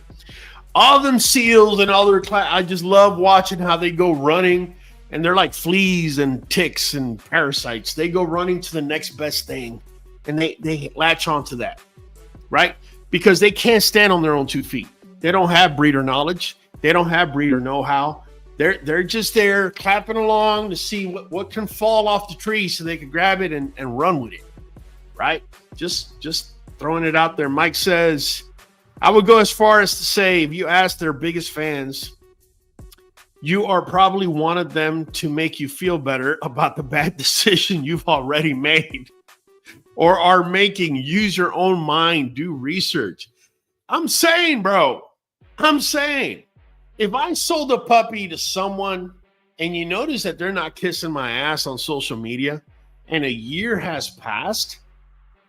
all them seals and all their I just love watching how they go running, and they're like fleas and ticks and parasites. They go running to the next best thing, and they latch onto that, right? Because they can't stand on their own 2 feet. They don't have breeder knowledge. They don't have breeder know-how. They're just there clapping along to see what can fall off the tree so they can grab it and run with it, right? Just throwing it out there. Mike says, I would go as far as to say, if you ask their biggest fans, you are probably wanted them to make you feel better about the bad decision you've already made or are making. Use your own mind, do research. I'm saying, if I sold a puppy to someone and you notice that they're not kissing my ass on social media and a year has passed,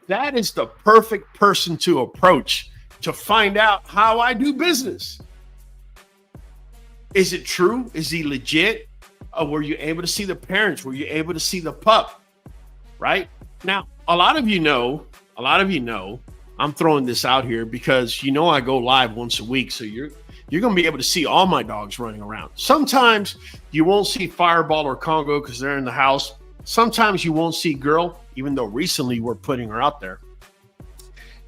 that is the perfect person to approach to find out how I do business. Is it true? Is he legit? Were you able to see the parents? Were you able to see the pup? Right? Now, a lot of you know, I'm throwing this out here because I go live once a week. So you're going to be able to see all my dogs running around. Sometimes you won't see Fireball or Congo because they're in the house. Sometimes you won't see Girl, even though recently we're putting her out there.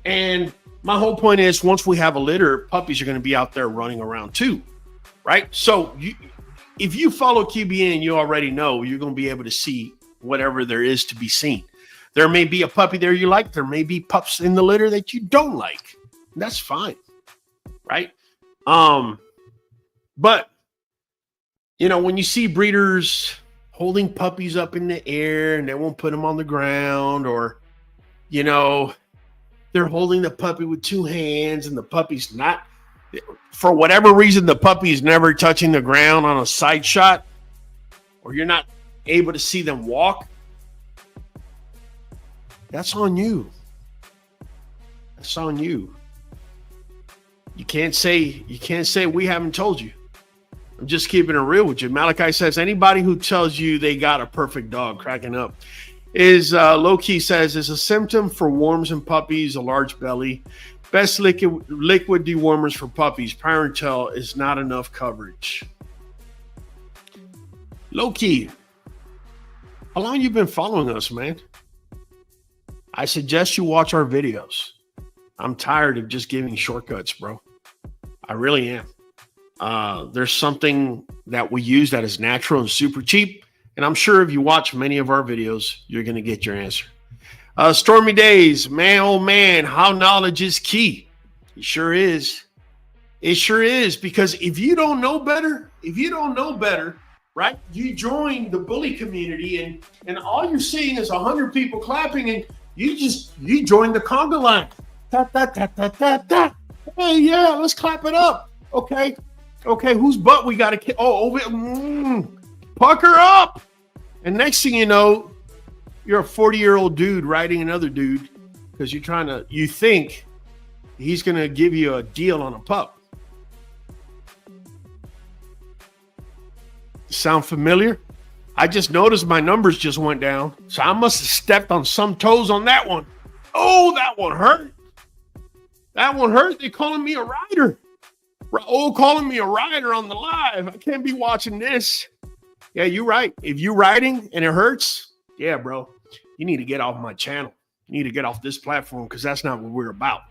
And my whole point is, once we have a litter, puppies are going to be out there running around too, right? So if you follow QBN, you already know you're going to be able to see whatever there is to be seen. There may be a puppy there you like. There may be pups in the litter that you don't like. That's fine, right? But when you see breeders holding puppies up in the air and they won't put them on the ground, or they're holding the puppy with two hands and the puppy's not, for whatever reason, the puppy's never touching the ground on a side shot, or you're not able to see them walk. That's on you. That's on you. You can't say we haven't told you. I'm just keeping it real with you. Malachi says anybody who tells you they got a perfect dog, cracking up, is low-key says is a symptom for worms and puppies, a large belly. Best liquid dewormers for puppies. Parentel is not enough coverage. Low-key, how long you been following us, man? I suggest you watch our videos. I'm tired of just giving shortcuts, bro. I really am. There's something that we use that is natural and super cheap. And I'm sure if you watch many of our videos, you're going to get your answer. Stormy Days, man, oh man, how knowledge is key. It sure is. It sure is. Because if you don't know better, right? You join the bully community and all you're seeing is 100 people clapping and you join the conga line. Ta, ta, ta, ta, ta, ta. Hey, yeah, let's clap it up. Okay, whose butt we got to kick? Pucker up. And next thing you know, you're a 40-year-old dude riding another dude because you think he's going to give you a deal on a pup. Sound familiar? I just noticed my numbers just went down. So I must have stepped on some toes on that one. Oh, that one hurt. That one hurt. They're calling me a rider. Calling me a rider on the live. I can't be watching this. Yeah, you're right. If you're riding and it hurts, yeah, bro, you need to get off my channel. You need to get off this platform because that's not what we're about.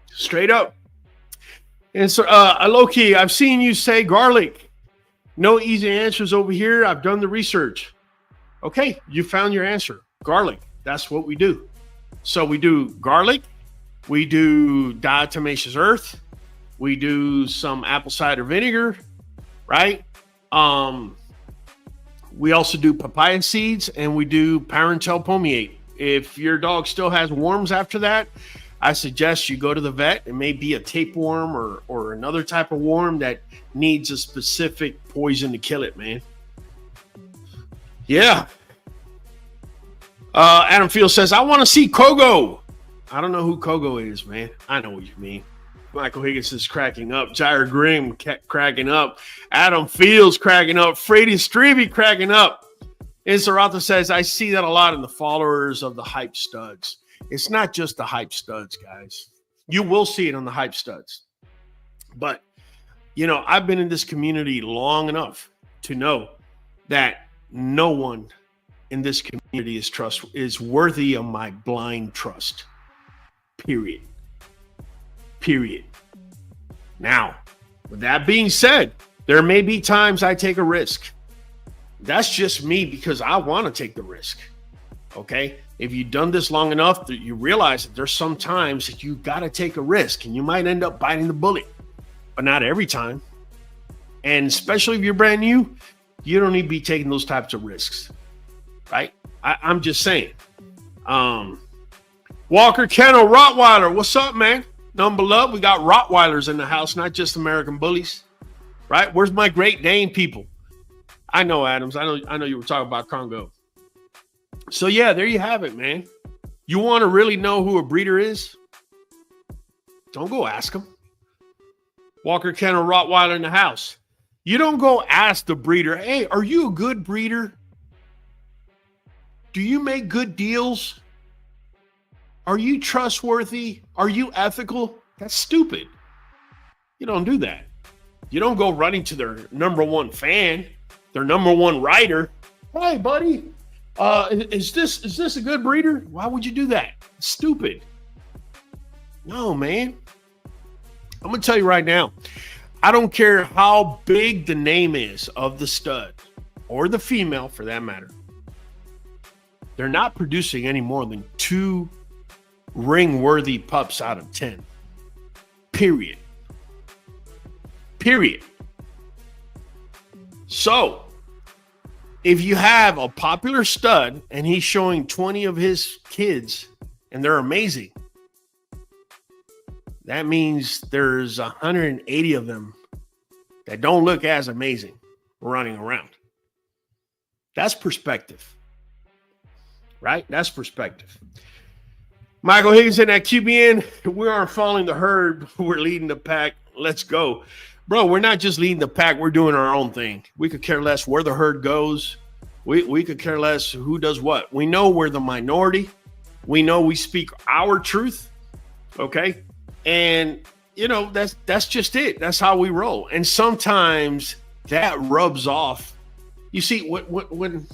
Straight up. And so, low-key, I've seen you say garlic. No easy answers over here. I've done the research. Okay, you found your answer. Garlic. That's what we do. So we do garlic. We do diatomaceous earth. We do some apple cider vinegar, right? We also do papaya seeds, and we do Parentel Pomiate. If your dog still has worms after that, I suggest you go to the vet. It may be a tapeworm or another type of worm that needs a specific poison to kill it, man. Yeah. Adam Field says, I want to see Kogo. I don't know who Kogo is, man. I know what you mean. Michael Higgins is cracking up. Jair Grimm cracking up. Adam Fields cracking up. Frady Strebe cracking up. And Sarata says, I see that a lot in the followers of the hype studs. It's not just the hype studs, guys. You will see it on the hype studs. But, I've been in this community long enough to know that no one in this community is worthy of my blind trust. Period. Now, with that being said, there may be times I take a risk. That's just me because I want to take the risk. Okay? If you've done this long enough, that you realize that there's some times that you got to take a risk and you might end up biting the bullet, but not every time. And especially if you're brand new, you don't need to be taking those types of risks, right? I'm just saying. Walker Kennel Rottweiler, what's up, man? Number love, we got Rottweilers in the house, not just American Bullies, right? Where's my Great Dane people? I know, Adams. I know you were talking about Congo. So yeah, there you have it, man. You want to really know who a breeder is? Don't go ask them. Walker Kennel Rottweiler in the house. You don't go ask the breeder, hey, are you a good breeder? Do you make good deals? Are you trustworthy? Are you ethical? That's stupid. You don't do that. You don't go running to their number one fan, their number one rider. Hey, buddy, is this a good breeder? Why would you do that? It's stupid. No, man. I'm going to tell you right now, I don't care how big the name is of the stud or the female for that matter. They're not producing any more than 2 ring-worthy pups out of 10. Period. So, if you have a popular stud and he's showing 20 of his kids and they're amazing, that means there's 180 of them that don't look as amazing running around. That's perspective, right? That's perspective. Michael Higginson at QBN. We aren't following the herd. We're leading the pack. Let's go. Bro, we're not just leading the pack. We're doing our own thing. We could care less where the herd goes. We could care less who does what. We know we're the minority. We know we speak our truth. Okay? And, you know, that's just it. That's how we roll. And sometimes that rubs off. You see, when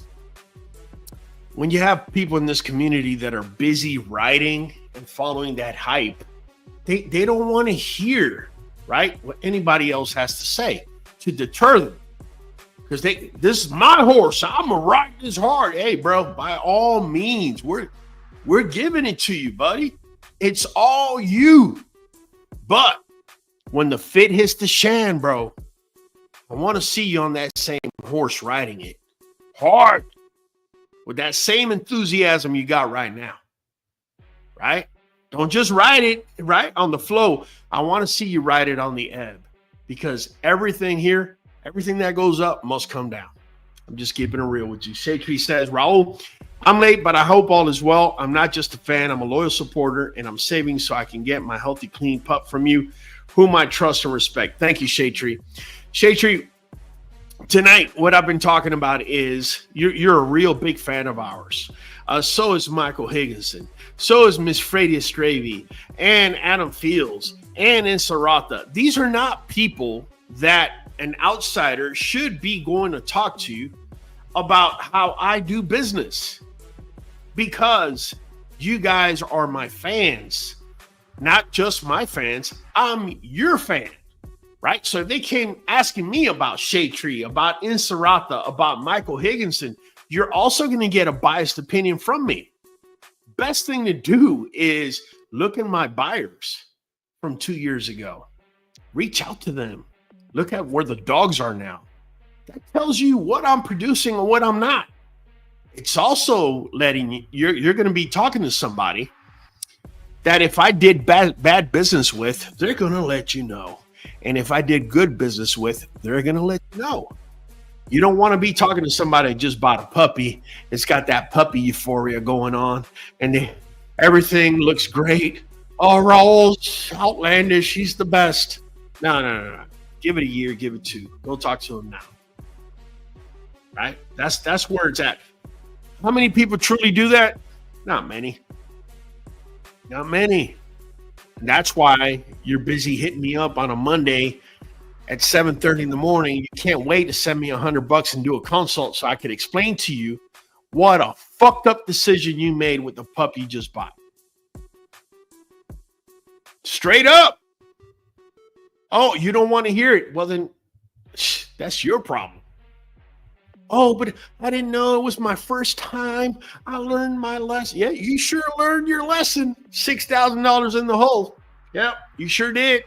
you have people in this community that are busy writing and following that hype, they don't want to hear, right, what anybody else has to say to deter them. Because this is my horse. I'm going to ride this hard. Hey, bro, by all means, we're giving it to you, buddy. It's all you. But when the fit hits the shan, bro, I want to see you on that same horse riding it hard with that same enthusiasm you got right now, right? Don't just ride it, right, on the flow. I want to see you ride it on the ebb because everything here, everything that goes up must come down. I'm just keeping it real with you. Shaytree says, Raul, I'm late, but I hope all is well. I'm not just a fan. I'm a loyal supporter, and I'm saving so I can get my healthy, clean pup from you, whom I trust and respect. Thank you, Shaytree. Shaytree, tonight, what I've been talking about is you're a real big fan of ours. So is Michael Higginson. So is Miss Fredia Stravey and Adam Fields and Inserata. These are not people that an outsider should be going to talk to about how I do business, because you guys are my fans, not just my fans. I'm your fan, right? So if they came asking me about Shaytree, about Inserata, about Michael Higginson, you're also going to get a biased opinion from me. Best thing to do is look at my buyers from 2 years ago. Reach out to them. Look at where the dogs are now. That tells you what I'm producing and what I'm not. It's also letting you're going to be talking to somebody that if I did bad business with, they're going to let you know. And if I did good business with, they're going to let you know. You don't want to be talking to somebody that just bought a puppy. It's got that puppy euphoria going on, and everything looks great. Oh, Raul's outlandish. He's the best. No. Give it a year. Give it 2. Go talk to him now. Right? That's where it's at. How many people truly do that? Not many. Not many. And that's why you're busy hitting me up on a Monday at 7:30 in the morning. You can't wait to send me $100 and do a consult so I could explain to you what a fucked up decision you made with the pup you just bought. Straight up. Oh, you don't want to hear it? Well, then that's your problem. Oh, but I didn't know it was my first time. I learned my lesson. Yeah, you sure learned your lesson. $6,000 in the hole. Yep, you sure did.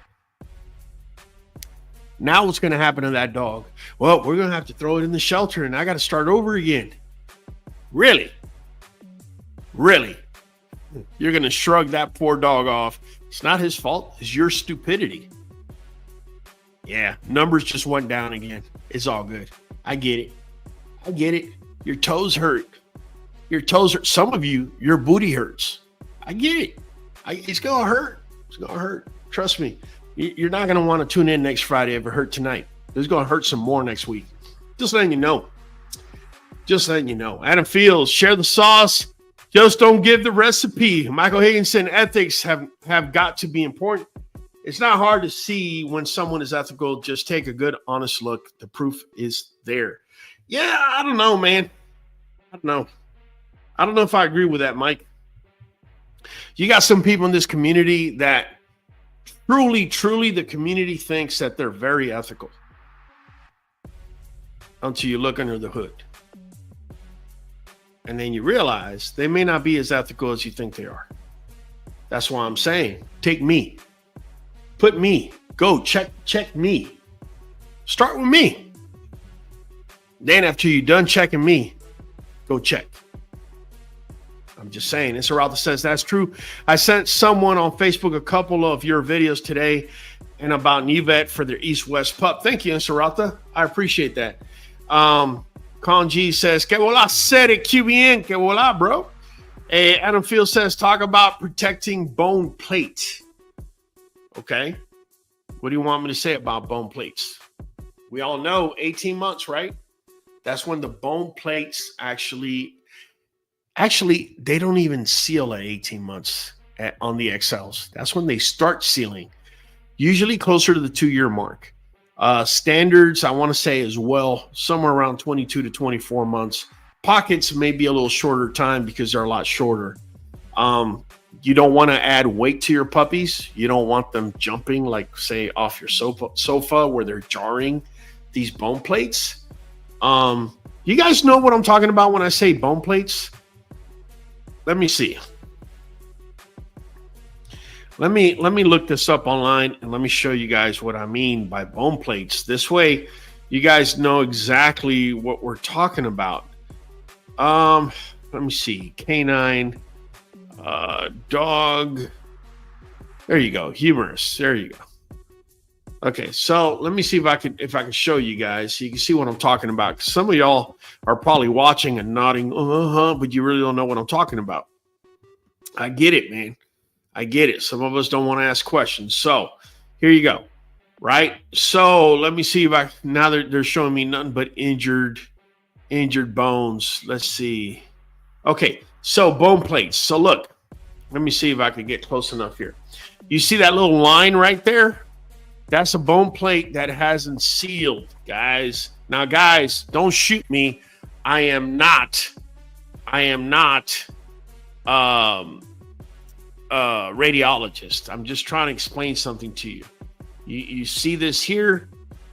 Now what's going to happen to that dog? Well, we're going to have to throw it in the shelter, and I got to start over again. Really? Really? You're going to shrug that poor dog off. It's not his fault. It's your stupidity. Yeah, numbers just went down again. It's all good. I get it. I get it. Your toes hurt. Your toes hurt. Some of you, your booty hurts. I get it. It's going to hurt. It's going to hurt. Trust me, you're not going to want to tune in next Friday if it hurt tonight. It's going to hurt some more next week. Just letting you know. Just letting you know. Adam Fields, share the sauce. Just don't give the recipe. Michael Higginson, ethics have got to be important. It's not hard to see when someone is ethical. Just take a good, honest look. The proof is there. Yeah, I don't know, man. I don't know if I agree with that, Mike. You got some people in this community that truly the community thinks that they're very ethical until you look under the hood. And then you realize they may not be as ethical as you think they are. That's why I'm saying, take me. Put me. Go check me. Start with me. Then after you're done checking me, go check. I'm just saying. Insuralta says that's true. I sent someone on Facebook a couple of your videos today and about Nuvet for their East-West pup. Thank you, Insuralta. I appreciate that. Con G says, que vola, said it, QBN, que vola, bro. Adam Field says, talk about protecting bone plate. Okay. What do you want me to say about bone plates? We all know 18 months, right? That's when the bone plates actually, they don't even seal at 18 months on the XLs. That's when they start sealing, usually closer to the 2-year mark. Standards, I want to say as well, somewhere around 22 to 24 months. Pockets may be a little shorter time because they're a lot shorter. You don't want to add weight to your puppies. You don't want them jumping, like, say, off your sofa where they're jarring these bone plates. You guys know what I'm talking about when I say bone plates? Let me see. Let me look this up online and let me show you guys what I mean by bone plates. This way, you guys know exactly what we're talking about. Let me see. Canine, dog. There you go. Humorous. There you go. Okay, so let me see if I can show you guys so you can see what I'm talking about. Some of y'all are probably watching and nodding, but you really don't know what I'm talking about. I get it, man. I get it. Some of us don't want to ask questions. So here you go. Right. So let me see if now they're showing me nothing but injured bones. Let's see. Okay. So bone plates. So look, let me see if I can get close enough here. You see that little line right there? That's a bone plate that hasn't sealed, guys. Now, guys, don't shoot me. I am not radiologist. I'm just trying to explain something to you. You see this here?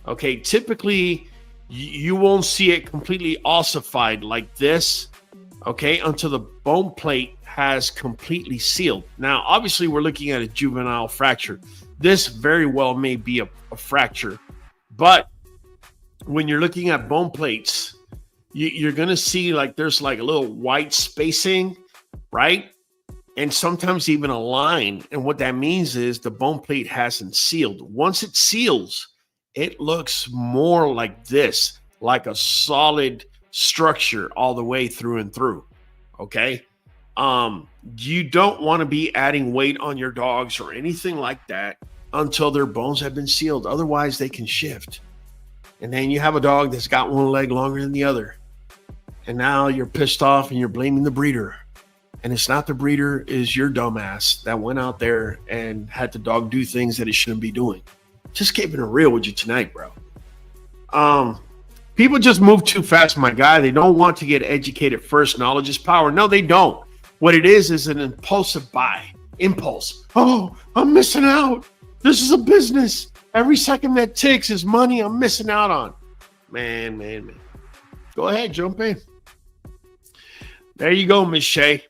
Okay, typically you won't see it completely ossified like this, okay, until the bone plate has completely sealed. Now, obviously, we're looking at a juvenile fracture. This very well may be a fracture, but when you're looking at bone plates, you're going to see like there's like a little white spacing, right? And sometimes even a line. And what that means is the bone plate hasn't sealed. Once it seals, it looks more like this, like a solid structure all the way through and through. Okay. You don't want to be adding weight on your dogs or anything like that until their bones have been sealed. Otherwise, they can shift. And then you have a dog that's got one leg longer than the other. And now you're pissed off and you're blaming the breeder. And it's not the breeder, it's your dumbass that went out there and had the dog do things that it shouldn't be doing. Just keeping it real with you tonight, bro. People just move too fast, my guy. They don't want to get educated first. Knowledge is power. No, they don't. What it is an impulsive buy. Impulse. Oh, I'm missing out. This is a business. Every second that ticks is money I'm missing out on. Man. Go ahead, jump in. There you go, Miss Shay.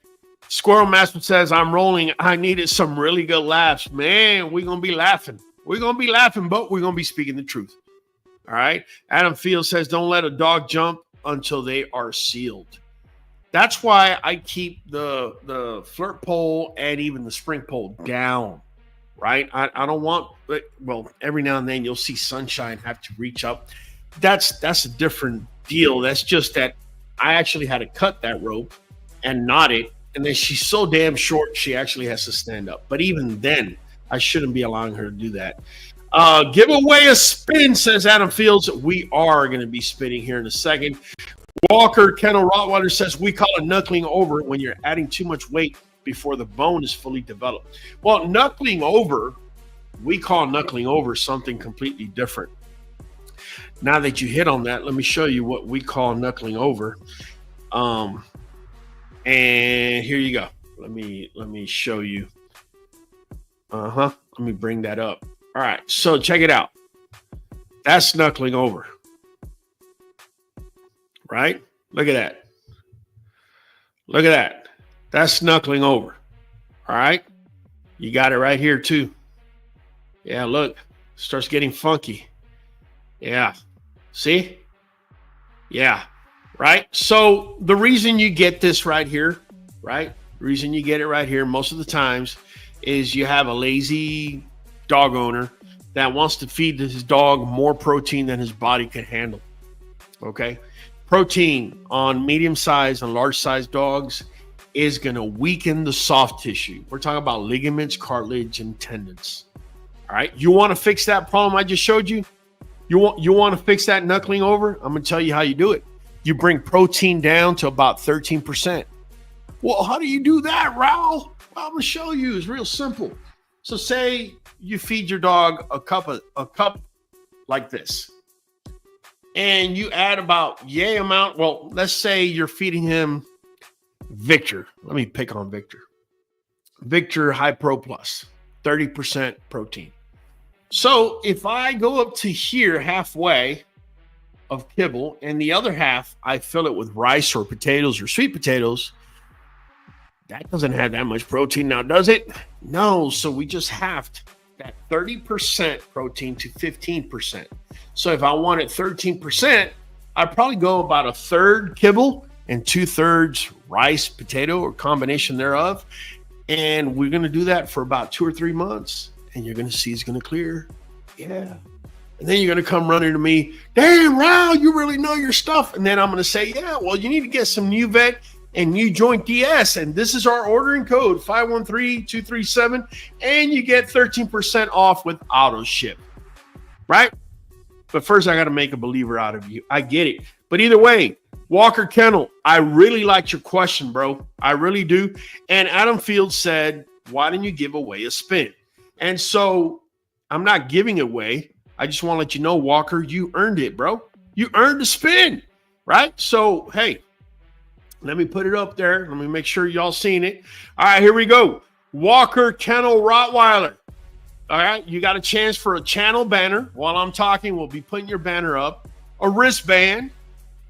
Squirrel Master says, I'm rolling. I needed some really good laughs. Man, we're going to be laughing. We're going to be laughing, but we're going to be speaking the truth. All right. Adam Field says, don't let a dog jump until they are sealed. That's why I keep the flirt pole and even the spring pole down. Right. I don't want, well, every now and then you'll see Sunshine have to reach up. That's a different deal. That's just that I actually had to cut that rope and knot it. And then she's so damn short, she actually has to stand up. But even then, I shouldn't be allowing her to do that. Give away a spin, says Adam Fields. We are going to be spinning here in a second. Walker Kennel Rottweiler says we call it knuckling over when you're adding too much weight before the bone is fully developed. Well, knuckling over, we call knuckling over something completely different. Now that you hit on that, let me show you what we call knuckling over. And here you go. Let me show you. Let me bring that up. All right, so check it out. That's knuckling over. Right? Look at that. Look at that. That's knuckling over. All right? You got it right here too. Yeah, look. Starts getting funky. Yeah. See? Yeah. Right? So the reason you get this right here, right? The reason you get it right here most of the times is you have a lazy dog owner that wants to feed his dog more protein than his body can handle. Okay? Protein on medium-sized and large-sized dogs is going to weaken the soft tissue. We're talking about ligaments, cartilage, and tendons. All right? You want to fix that problem I just showed you? You want to fix that knuckling over? I'm going to tell you how you do it. You bring protein down to about 13%. Well, how do you do that, Raul? Well, I'm going to show you. It's real simple. So say you feed your dog a cup like this. And you add about yay amount. Well, let's say you're feeding him Victor. Let me pick on Victor. Victor High Pro Plus, 30% protein. So if I go up to here halfway of kibble and the other half, I fill it with rice or potatoes or sweet potatoes, that doesn't have that much protein now, does it? No. So we just halved that 30% protein to 15%. So if I wanted 13%, I'd probably go about a third kibble and 2/3 rice, potato, or combination thereof. And we're going to do that for about 2 or 3 months. And you're going to see it's going to clear. Yeah. And then you're going to come running to me, damn, Raul, you really know your stuff. And then I'm going to say, yeah, well, you need to get some Nuvet and NuJoint DS. And this is our ordering code, 513237. And you get 13% off with auto ship. Right? But first, I got to make a believer out of you. I get it. But either way, Walker Kennel, I really liked your question, bro. I really do. And Adam Fields said, why didn't you give away a spin? And so I'm not giving it away. I just want to let you know, Walker, you earned it, bro. You earned the spin, right? So, hey, let me put it up there. Let me make sure y'all seen it. All right, here we go. Walker Kennel Rottweiler. All right, you got a chance for a channel banner. While I'm talking, we'll be putting your banner up. A wristband,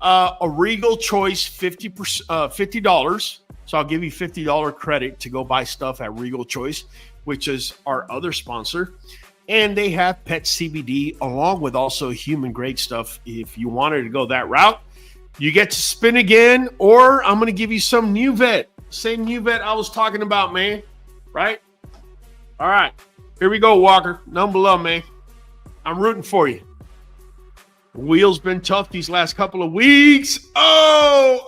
a Regal Choice $50. So I'll give you $50 credit to go buy stuff at Regal Choice, which is our other sponsor. And they have pet CBD along with also human grade stuff. If you wanted to go that route, you get to spin again, or I'm going to give you some Nuvet. Same Nuvet I was talking about, man. Right? All right. Here we go, Walker. None below, man. I'm rooting for you. Wheels been tough these last couple of weeks. Oh.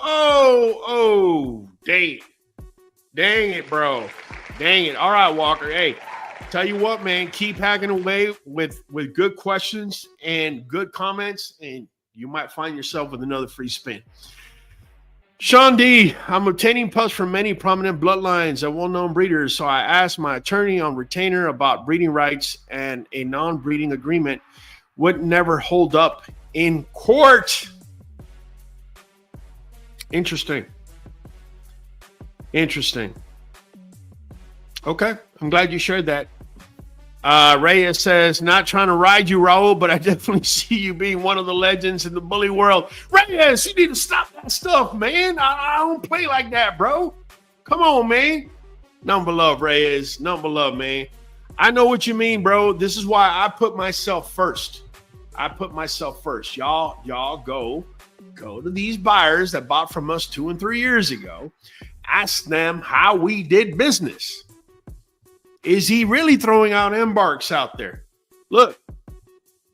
Dang it. Dang it, bro. Dang it. All right, Walker. Hey, tell you what, man. Keep hacking away with good questions and good comments, and you might find yourself with another free spin. Sean D, I'm obtaining pups from many prominent bloodlines and well-known breeders, so I asked my attorney on retainer about breeding rights, and a non-breeding agreement would never hold up in court. Interesting. Okay, I'm glad you shared that. Reyes says, not trying to ride you, Raul, but I definitely see you being one of the legends in the bully world. Reyes, you need to stop that stuff, man. I don't play like that, bro. Come on, man. Number love, Reyes. Number love, man. I know what you mean, bro. This is why I put myself first. Y'all go to these buyers that bought from us 2 and 3 years ago. Ask them how we did business. Is he really throwing out Embarks out there? Look,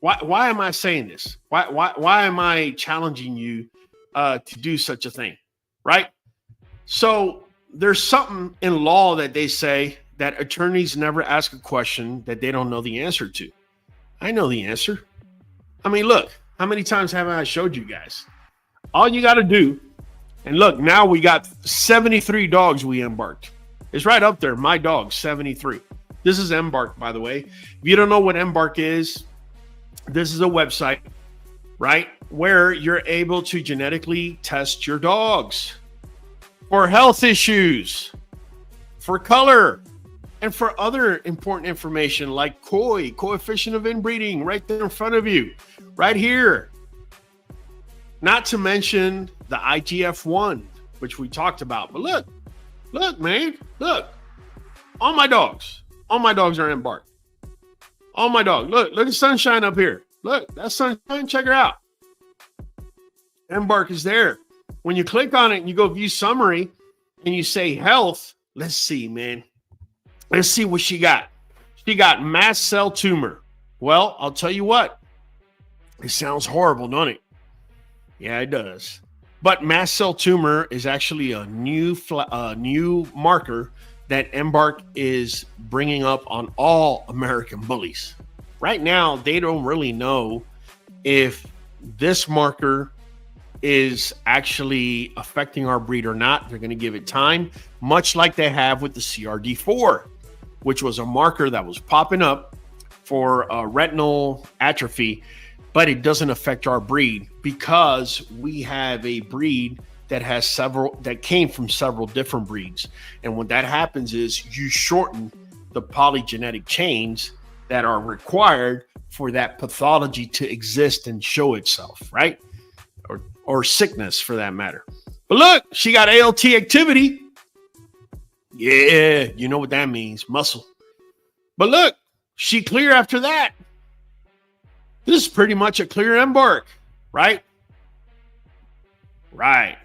why am I saying this? Why am I challenging you to do such a thing? Right? So there's something in law that they say that attorneys never ask a question that they don't know the answer to. I know the answer. I mean, look, how many times have I showed you guys? All you got to do, and look, now we got 73 dogs we embarked. It's right up there, my dog, 73. This is Embark, by the way. If you don't know what Embark is, this is a website, right, where you're able to genetically test your dogs for health issues, for color, and for other important information like coefficient of inbreeding, right there in front of you, right here. Not to mention the IGF-1, which we talked about. But look, man, look. All my dogs are Embark. All my dogs. Look at Sunshine up here. Look, that's Sunshine. Check her out. Embark is there. When you click on it and you go view summary and you say health, let's see, man. Let's see what she got. She got mast cell tumor. Well, I'll tell you what. It sounds horrible, don't it? Yeah, it does. But mast cell tumor is actually a new marker that Embark is bringing up on all American bullies. Right now, they don't really know if this marker is actually affecting our breed or not. They're going to give it time, much like they have with the CRD4, which was a marker that was popping up for retinal atrophy, but it doesn't affect our breed because we have a breed that has that came from several different breeds. And when that happens is you shorten the polygenetic chains that are required for that pathology to exist and show itself, right? Or sickness for that matter. But look, she got ALT activity. Yeah, you know what that means, muscle. But look, she clear after that. This is pretty much a clear Embark, right? Right.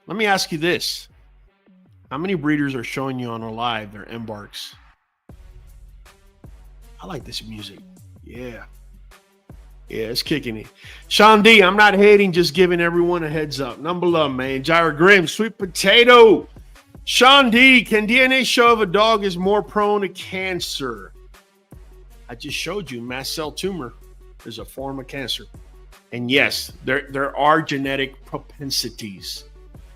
Let me ask you this. How many breeders are showing you on a live their Embarks? I like this music. Yeah. Yeah, it's kicking it. Sean D, I'm not hating, just giving everyone a heads up. Number love, man. Gyra Grimm, Sweet Potato. Sean D, can DNA show if a dog is more prone to cancer? I just showed you mast cell tumor is a form of cancer. And yes, there are genetic propensities.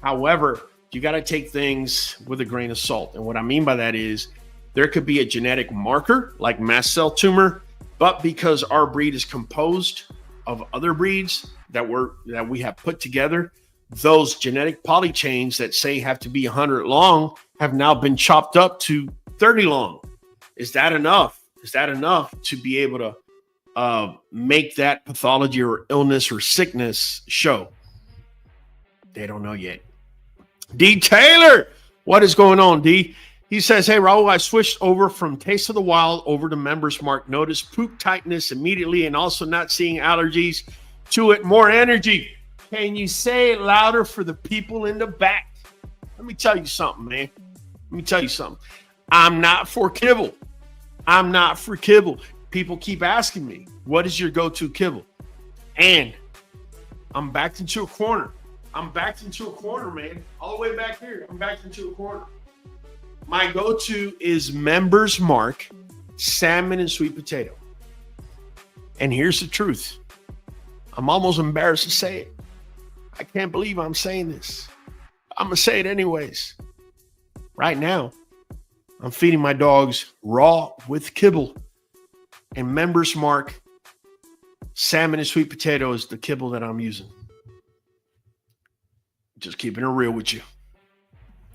However, you got to take things with a grain of salt. And what I mean by that is there could be a genetic marker like mast cell tumor, but because our breed is composed of other breeds that we have put together, those genetic polychains that say have to be 100 long have now been chopped up to 30 long. Is that enough? Is that enough to be able to make that pathology or illness or sickness show? They don't know yet. D. Taylor, what is going on, D? He says, hey, Raul, I switched over from Taste of the Wild over to Members Mark. Noticed poop tightness immediately and also not seeing allergies to it. More energy. Can you say it louder for the people in the back? Let me tell you something, man. Let me tell you something. I'm not for kibble. I'm not for kibble. People keep asking me, what is your go-to kibble? And I'm backed into a corner. I'm backed into a corner, man. All the way back here. I'm backed into a corner. My go-to is Members Mark, salmon and sweet potato. And here's the truth. I'm almost embarrassed to say it. I can't believe I'm saying this. I'm going to say it anyways. Right now, I'm feeding my dogs raw with kibble. And Members Mark, salmon and sweet potato is the kibble that I'm using. Just keeping it real with you.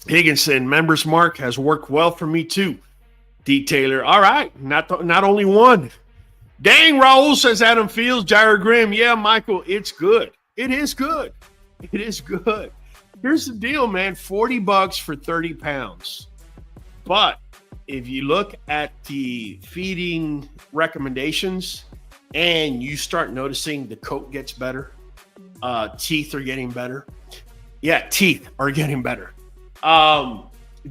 Higginson, Members Mark has worked well for me too. D. Taylor, all right, not only one. Dang, Raul, says Adam Fields. Gyra Grimm, yeah, Michael, it's good. It is good. It is good. Here's the deal, man, $40 for 30 pounds. But if you look at the feeding recommendations and you start noticing the coat gets better, teeth are getting better. Yeah, teeth are getting better.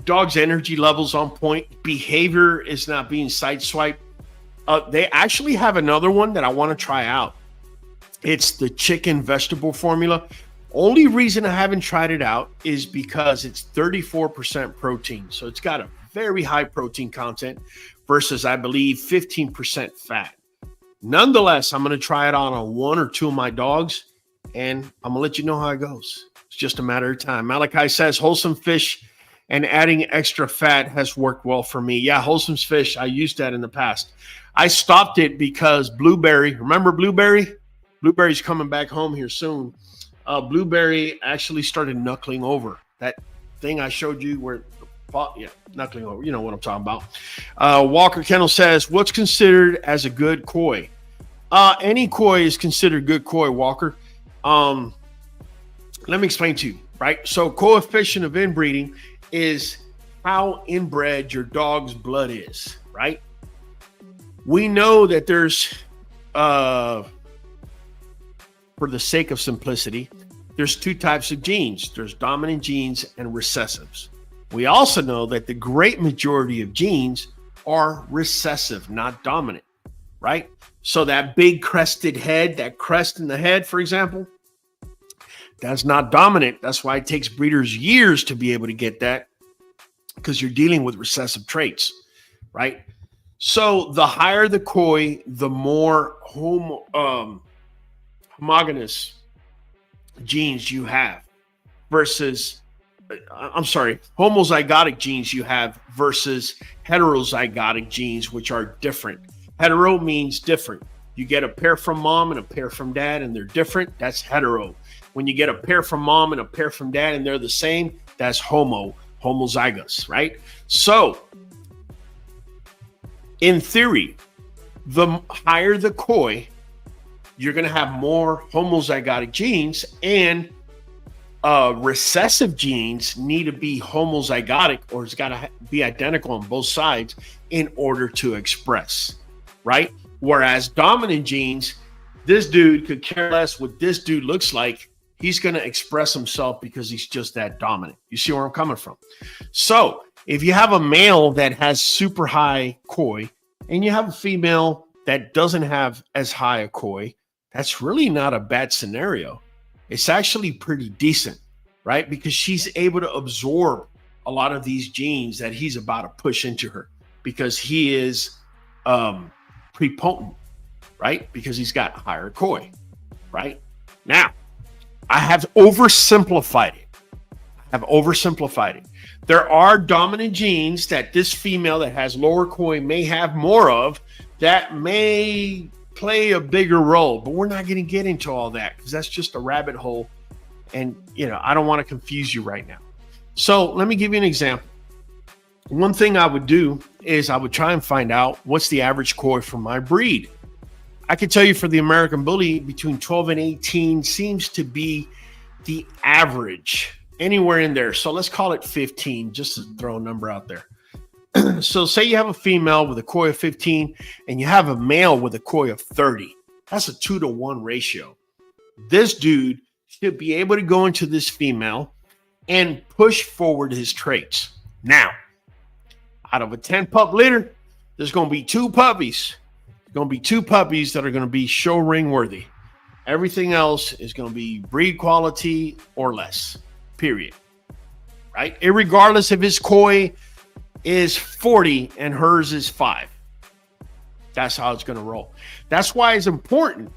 Dog's energy levels on point. Behavior is not being sideswiped. They actually have another one that I want to try out. It's the chicken vegetable formula. Only reason I haven't tried it out is because it's 34% protein. So it's got a very high protein content versus, I believe, 15% fat. Nonetheless, I'm going to try it on one or two of my dogs, and I'm going to let you know how it goes. It's just a matter of time. Malachi says wholesome fish and adding extra fat has worked well for me. Yeah, wholesome fish. I used that in the past. I stopped it because Blueberry, remember Blueberry? Blueberry's coming back home here soon. Blueberry actually started knuckling over. That thing I showed you where, yeah, knuckling over. You know what I'm talking about. Walker Kennel says, what's considered as a good koi? Any koi is considered good koi, Walker. Let me explain to you, right? So coefficient of inbreeding is how inbred your dog's blood is, right? We know that there's, for the sake of simplicity, there's two types of genes. There's dominant genes and recessives. We also know that the great majority of genes are recessive, not dominant, right? So that big crested head, that crest in the head, for example, that's not dominant. That's why it takes breeders years to be able to get that, because you're dealing with recessive traits, right? So the higher the koi, the more homogeneous genes you have versus, homozygotic genes you have versus heterozygotic genes, which are different. Hetero means different. You get a pair from mom and a pair from dad and they're different. That's hetero. When you get a pair from mom and a pair from dad and they're the same, that's homozygous, right? So in theory, the higher the koi, you're going to have more homozygotic genes, and recessive genes need to be homozygotic, or it's got to be identical on both sides in order to express, right? Whereas dominant genes, this dude could care less what this dude looks like. He's going to express himself because he's just that dominant. You see where I'm coming from? So if you have a male that has super high koi and you have a female that doesn't have as high a koi, that's really not a bad scenario. It's actually pretty decent, right? Because she's able to absorb a lot of these genes that he's about to push into her, because he is prepotent, right? Because he's got higher koi, right? Now, I have oversimplified it. There are dominant genes that this female that has lower koi may have more of that may play a bigger role, but we're not going to get into all that because that's just a rabbit hole. And, I don't want to confuse you right now. So let me give you an example. One thing I would do is I would try and find out what's the average koi for my breed. I can tell you for the American Bully, between 12 and 18 seems to be the average, anywhere in there. So let's call it 15, just to throw a number out there. So say you have a female with a koi of 15 and you have a male with a koi of 30. That's a 2-to-1 ratio. This dude should be able to go into this female and push forward his traits. Now, out of a 10 pup litter, there's going to be two puppies. Going to be two puppies that are going to be show ring worthy. Everything else is going to be breed quality or less, period. Right? Irregardless if his koi is 40 and hers is 5. That's how it's going to roll. That's why it's important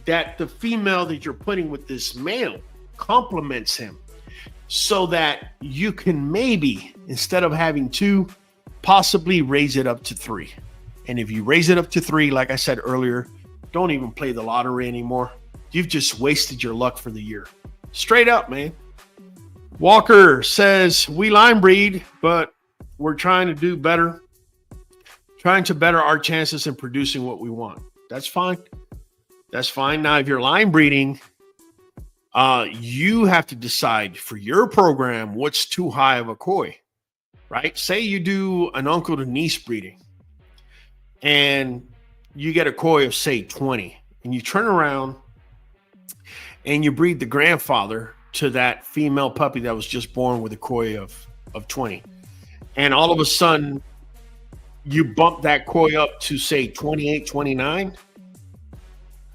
that the female that you're putting with this male complements him, so that you can maybe, instead of having 2, possibly raise it up to 3. And if you raise it up to 3, like I said earlier, don't even play the lottery anymore. You've just wasted your luck for the year. Straight up, man. Walker says, we line breed, but we're trying to do better. Trying to better our chances in producing what we want. That's fine. That's fine. Now, if you're line breeding, you have to decide for your program what's too high of a koi, right? Say you do an uncle to niece breeding, and you get a koi of, say, 20, and you turn around and you breed the grandfather to that female puppy that was just born with a koi of 20. And all of a sudden, you bump that koi up to, say, 28, 29.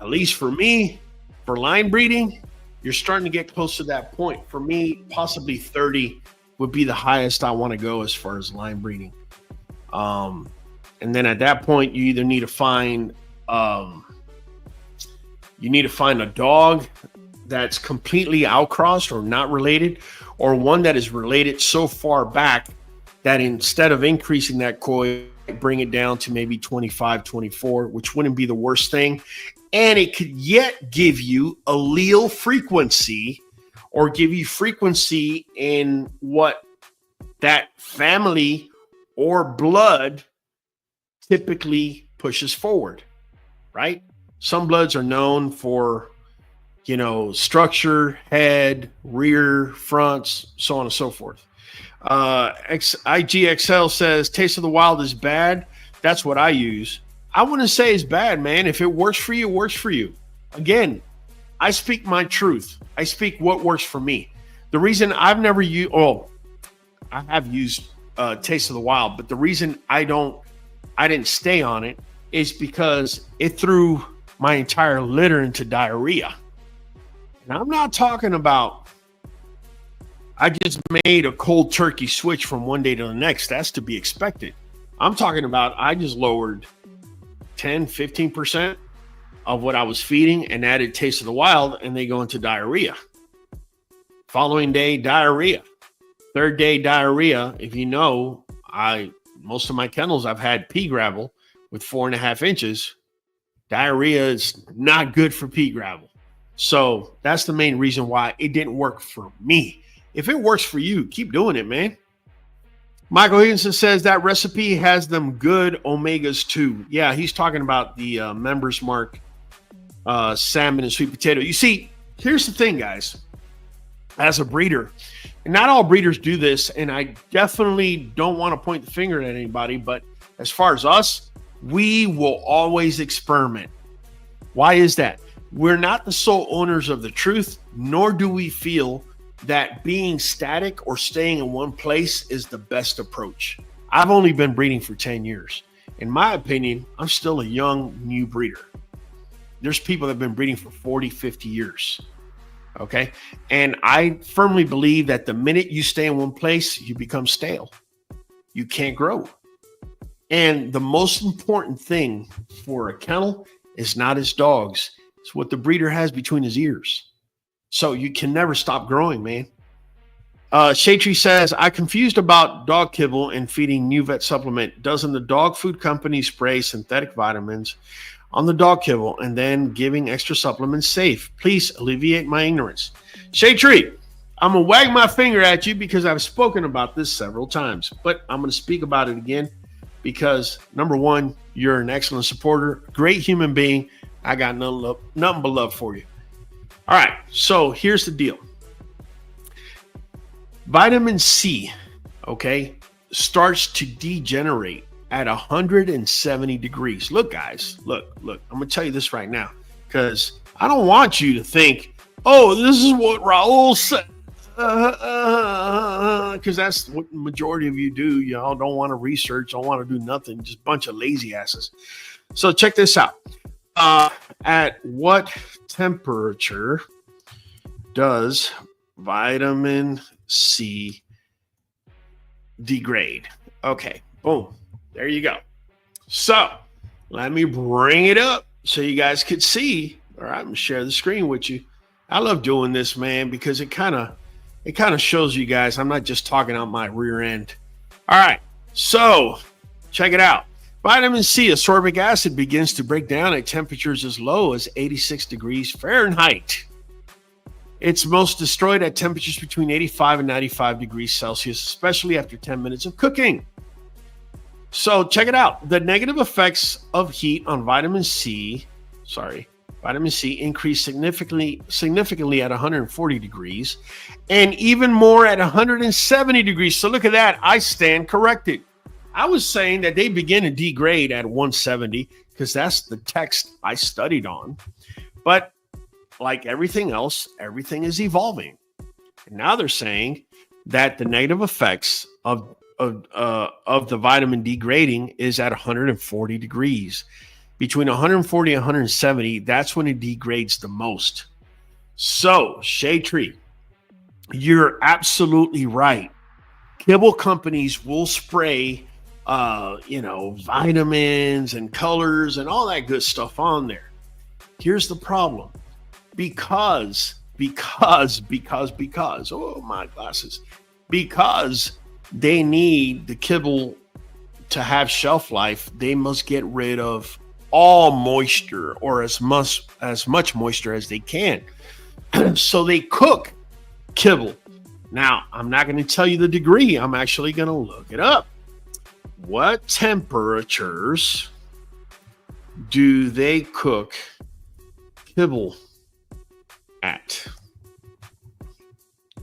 At least for me, for line breeding, you're starting to get close to that point. For me, possibly 30 would be the highest I want to go as far as line breeding. And then at that point, you either need to find a dog that's completely outcrossed or not related, or one that is related so far back that instead of increasing that coy, bring it down to maybe 25, 24, which wouldn't be the worst thing. And it could yet give you allele frequency, or give you frequency in what that family or blood typically pushes forward, right? Some bloods are known for, structure, head, rear, fronts, so on and so forth. IGXL says Taste of the Wild is bad. That's what I use. I wouldn't say it's bad, man. If it works for you, it works for you. Again, I speak my truth. I speak what works for me. The reason I've never used, I have used Taste of the Wild, but the reason I didn't stay on it is because it threw my entire litter into diarrhea. And I'm not talking about I just made a cold turkey switch from one day to the next. That's to be expected. I'm talking about I just lowered 10, 15% of what I was feeding and added Taste of the Wild, and they go into diarrhea. Following day, diarrhea. Third day, diarrhea. If you know, most of my kennels, I've had pea gravel with 4.5 inches. Diarrhea is not good for pea gravel. So that's the main reason why it didn't work for me. If it works for you, keep doing it, man. Michael Higginson says that recipe has them good omegas too. Yeah, he's talking about the Members Mark salmon and sweet potato. You see, here's the thing, guys. As a breeder, and not all breeders do this, and I definitely don't want to point the finger at anybody, but as far as us, we will always experiment. Why is that? We're not the sole owners of the truth, nor do we feel that being static or staying in one place is the best approach. I've only been breeding for 10 years. In my opinion, I'm still a young, new breeder. There's people that have been breeding for 40, 50 years. Okay. And I firmly believe that the minute you stay in one place, you become stale. You can't grow. And the most important thing for a kennel is not his dogs. It's what the breeder has between his ears. So you can never stop growing, man. Shaytree says, I confused about dog kibble and feeding Nuvet supplement. Doesn't the dog food company spray synthetic vitamins on the dog kibble and then giving extra supplements safe? Please alleviate my ignorance. Shaytree, I'm going to wag my finger at you because I've spoken about this several times, but I'm going to speak about it again because, number one, you're an excellent supporter, great human being. I got nothing but love for you. All right, so here's the deal. Vitamin C, okay, starts to degenerate at 170 degrees. Look, guys, look. I'm going to tell you this right now because I don't want you to think, oh, this is what Raul said. Because that's what the majority of you do. Y'all don't want to research, don't want to do nothing, just a bunch of lazy asses. So check this out. At what temperature does vitamin C degrade? Okay, boom. There you go. So let me bring it up so you guys could see. All right, I'm gonna share the screen with you. I love doing this, man, because it kind of shows you guys I'm not just talking out my rear end. All right, so check it out. Vitamin C, ascorbic acid, begins to break down at temperatures as low as 86 degrees Fahrenheit. It's most destroyed at temperatures between 85 and 95 degrees Celsius, especially after 10 minutes of cooking. So check it out. The negative effects of heat on vitamin C increase significantly at 140 degrees and even more at 170 degrees. So look at that. I stand corrected. I was saying that they begin to degrade at 170 because that's the text I studied on. But like everything else, everything is evolving. And now they're saying that the negative effects of the vitamin degrading is at 140 degrees. Between 140 and 170, that's when it degrades the most. So, Shaytree, you're absolutely right. Kibble companies will spray vitamins and colors and all that good stuff on there. Here's the problem. Because, oh, my glasses. Because they need the kibble to have shelf life, they must get rid of all moisture, or as much moisture as they can. So they cook kibble. Now, I'm not going to tell you the degree. I'm actually going to look it up. What temperatures do they cook kibble at?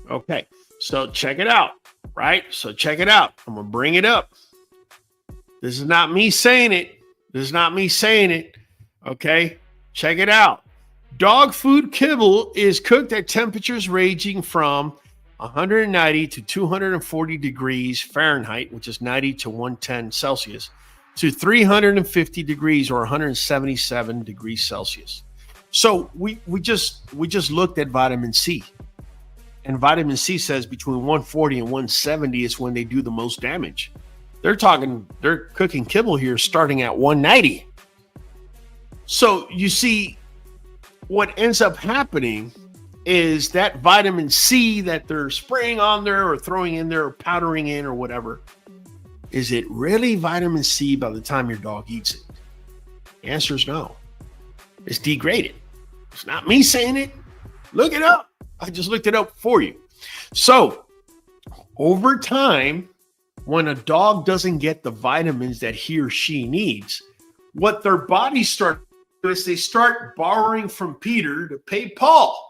Okay, so check it out, right? So check it out. I'm going to bring it up. This is not me saying it. Okay, check it out. Dog food kibble is cooked at temperatures ranging from 190 to 240 degrees Fahrenheit, which is 90 to 110 Celsius, to 350 degrees or 177 degrees Celsius. So we just looked at vitamin C. And vitamin C says between 140 and 170 is when they do the most damage. They're cooking kibble here starting at 190. So you see, what ends up happening is that vitamin C that they're spraying on there or throwing in there or powdering in or whatever, is it really vitamin C by the time your dog eats it? The answer is no. It's degraded. It's not me saying it. Look it up. I just looked it up for you. So over time, when a dog doesn't get the vitamins that he or she needs, what their bodies start doing is they start borrowing from Peter to pay Paul.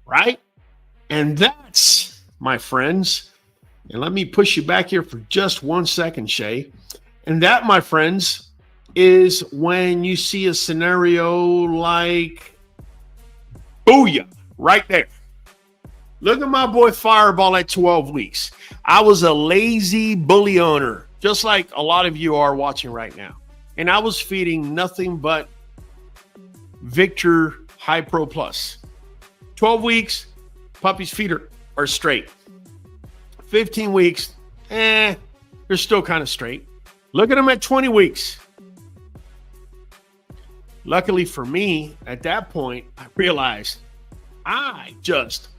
Right? And that's, my friends, and let me push you back here for just 1 second, Shay. And that, my friends, is when you see a scenario like, booyah, right there. Look at my boy Fireball at 12 weeks. I was a lazy bully owner, just like a lot of you are watching right now. And I was feeding nothing but Victor High Pro Plus. 12 weeks, puppies' feet are straight. 15 weeks, they're still kind of straight. Look at them at 20 weeks. Luckily for me, at that point, I realized I just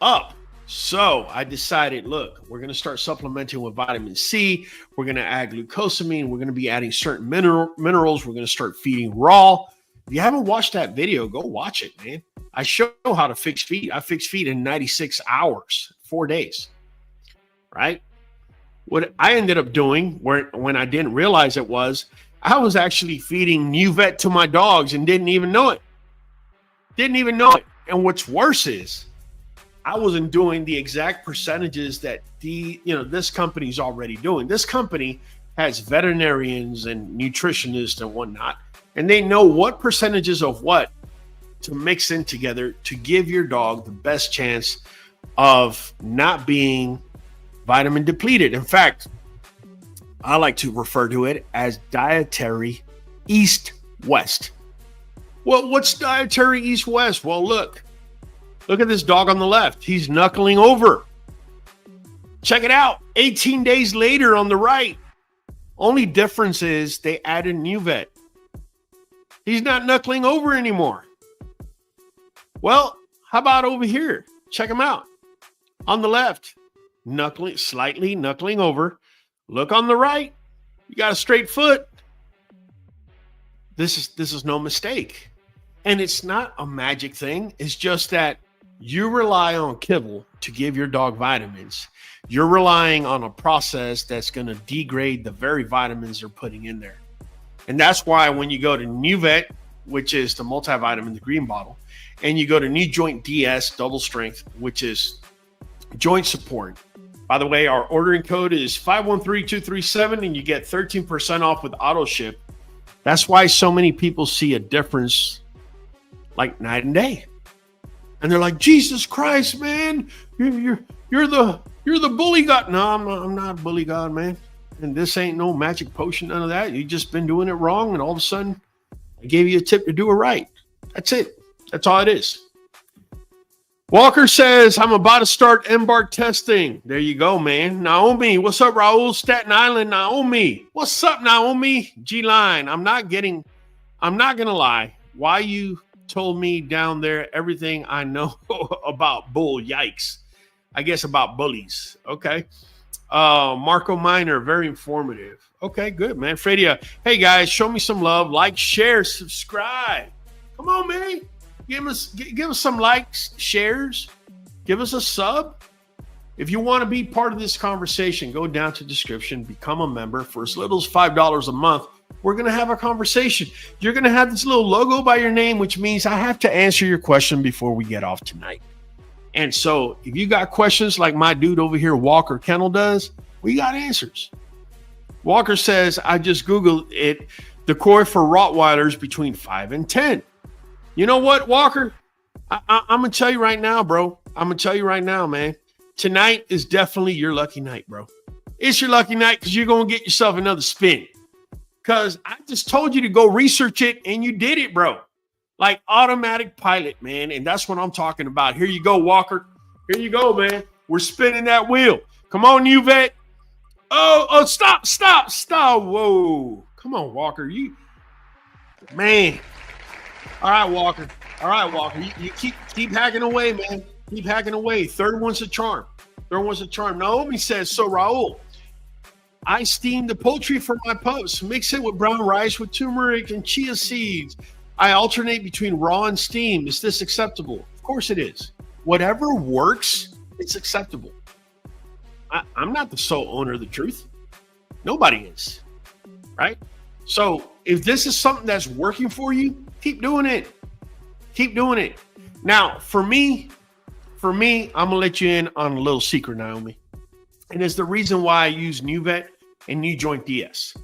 up. So I decided, look, we're going to start supplementing with vitamin C. We're going to add glucosamine. We're going to be adding certain minerals. We're going to start feeding raw. If you haven't watched that video, go watch it, man. I show how to fix feed. I fix feed in 96 hours, 4 days, right? What I ended up doing when I didn't realize it was I was actually feeding Nuvet to my dogs and didn't even know it. And what's worse is I wasn't doing the exact percentages that this company's already doing. This company has veterinarians and nutritionists and whatnot, and they know what percentages of what to mix in together to give your dog the best chance of not being vitamin depleted. In fact, I like to refer to it as dietary east-west. Well, what's dietary east-west? Well, look at this dog on the left. He's knuckling over. Check it out. 18 days later on the right. Only difference is they added Nuvet. He's not knuckling over anymore. Well, how about over here? Check him out. On the left, slightly knuckling over. Look on the right. You got a straight foot. This is no mistake. And it's not a magic thing. It's just that you rely on kibble to give your dog vitamins. You're relying on a process that's going to degrade the very vitamins they're putting in there. And that's why when you go to Nuvet, which is the multivitamin, the green bottle, and you go to NuJoint DS double strength, which is joint support. By the way, our ordering code is 513237 and you get 13% off with auto ship. That's why so many people see a difference like night and day. And they're like, Jesus Christ, man, you're the bully god. No, I'm not a bully god, man. And this ain't no magic potion, none of that. You just been doing it wrong, and all of a sudden I gave you a tip to do it right. That's it. That's all it is. Walker says, I'm about to start Embark testing. There you go, man. Naomi, what's up, Raul? Staten Island, Naomi. What's up, Naomi? G-Line, I'm not going to lie. Why you told me down there everything I know about bull, yikes. I guess about bullies. Okay. Marco Miner, very informative. Okay, good, man. Fredia, hey, guys, show me some love. Like, share, subscribe. Come on, man. Give us some likes, shares. Give us a sub. If you want to be part of this conversation, go down to the description, become a member for as little as $5 a month. We're going to have a conversation. You're going to have this little logo by your name, which means I have to answer your question before we get off tonight. And so if you got questions like my dude over here, Walker Kennel, does, we got answers. Walker says, I just Googled it. The core for Rottweilers between 5 and 10. You know what, Walker? I'm going to tell you right now, bro. I'm going to tell you right now, man. Tonight is definitely your lucky night, bro. It's your lucky night because you're going to get yourself another spin. Because I just told you to go research it, and you did it, bro. Like automatic pilot, man. And that's what I'm talking about. Here you go, Walker. Here you go, man. We're spinning that wheel. Come on, Nuvet. Oh, stop. Whoa. Come on, Walker. Man. All right, Walker. You keep hacking away, man. Keep hacking away. Third one's a charm. Naomi says, so Raul, I steam the poultry for my pups. Mix it with brown rice with turmeric and chia seeds. I alternate between raw and steam. Is this acceptable? Of course it is. Whatever works, it's acceptable. I'm not the sole owner of the truth. Nobody is, right? So if this is something that's working for you, keep doing it. Now, for me, I'm going to let you in on a little secret, Naomi. And it's the reason why I use Nuvet and NuJoint DS.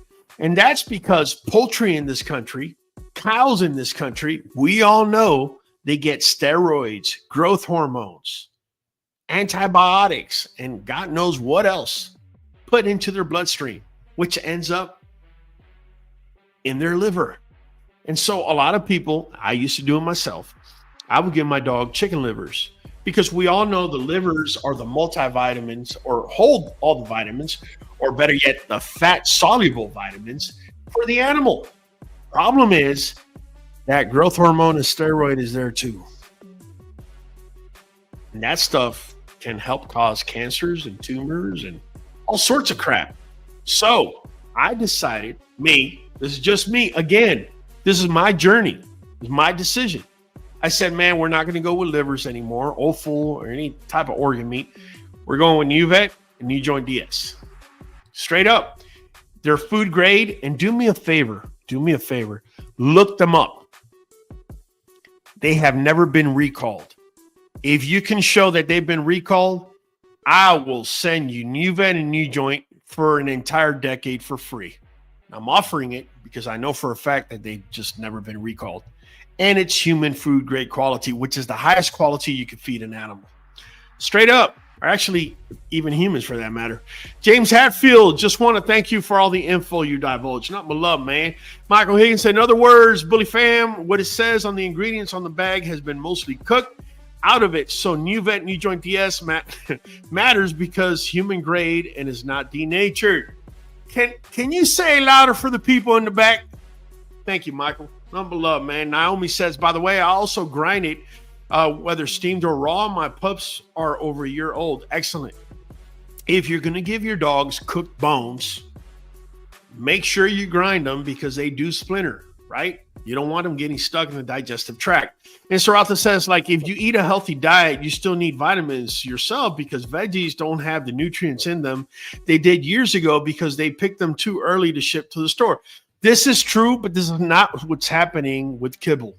And that's because poultry in this country, cows in this country, we all know they get steroids, growth hormones, antibiotics, and God knows what else put into their bloodstream, which ends up in their liver. And so a lot of people, I used to do it myself, I would give my dog chicken livers because we all know the livers are the multivitamins or hold all the vitamins, or better yet, the fat soluble vitamins for the animal. Problem is that growth hormone and steroid is there too. And that stuff can help cause cancers and tumors and all sorts of crap. So I decided, this is just me. Again, this is my journey. It's my decision. I said, man, we're not going to go with livers anymore, offal or any type of organ meat. We're going with Nuvet and NuJoint DS. Straight up. They're food grade. And do me a favor. Look them up. They have never been recalled. If you can show that they've been recalled, I will send you Nuvet and NuJoint for an entire decade for free. I'm offering it because I know for a fact that they've just never been recalled. And it's human food grade quality, which is the highest quality you could feed an animal. Straight up, or actually even humans for that matter. James Hatfield, just want to thank you for all the info you divulged. Not my love, man. Michael Higgins said, in other words, Bully fam, what it says on the ingredients on the bag has been mostly cooked out of it. So Nuvet NuJoint DS matters because human grade and is not denatured. Can you say louder for the people in the back? Thank you, Michael. Number love, man. Naomi says, by the way, I also grind it, whether steamed or raw. My pups are over a year old. Excellent. If you're going to give your dogs cooked bones, make sure you grind them because they do splinter, right? You don't want them getting stuck in the digestive tract. And Sarata says, like, if you eat a healthy diet, you still need vitamins yourself because veggies don't have the nutrients in them they did years ago because they picked them too early to ship to the store. This is true, but this is not what's happening with kibble.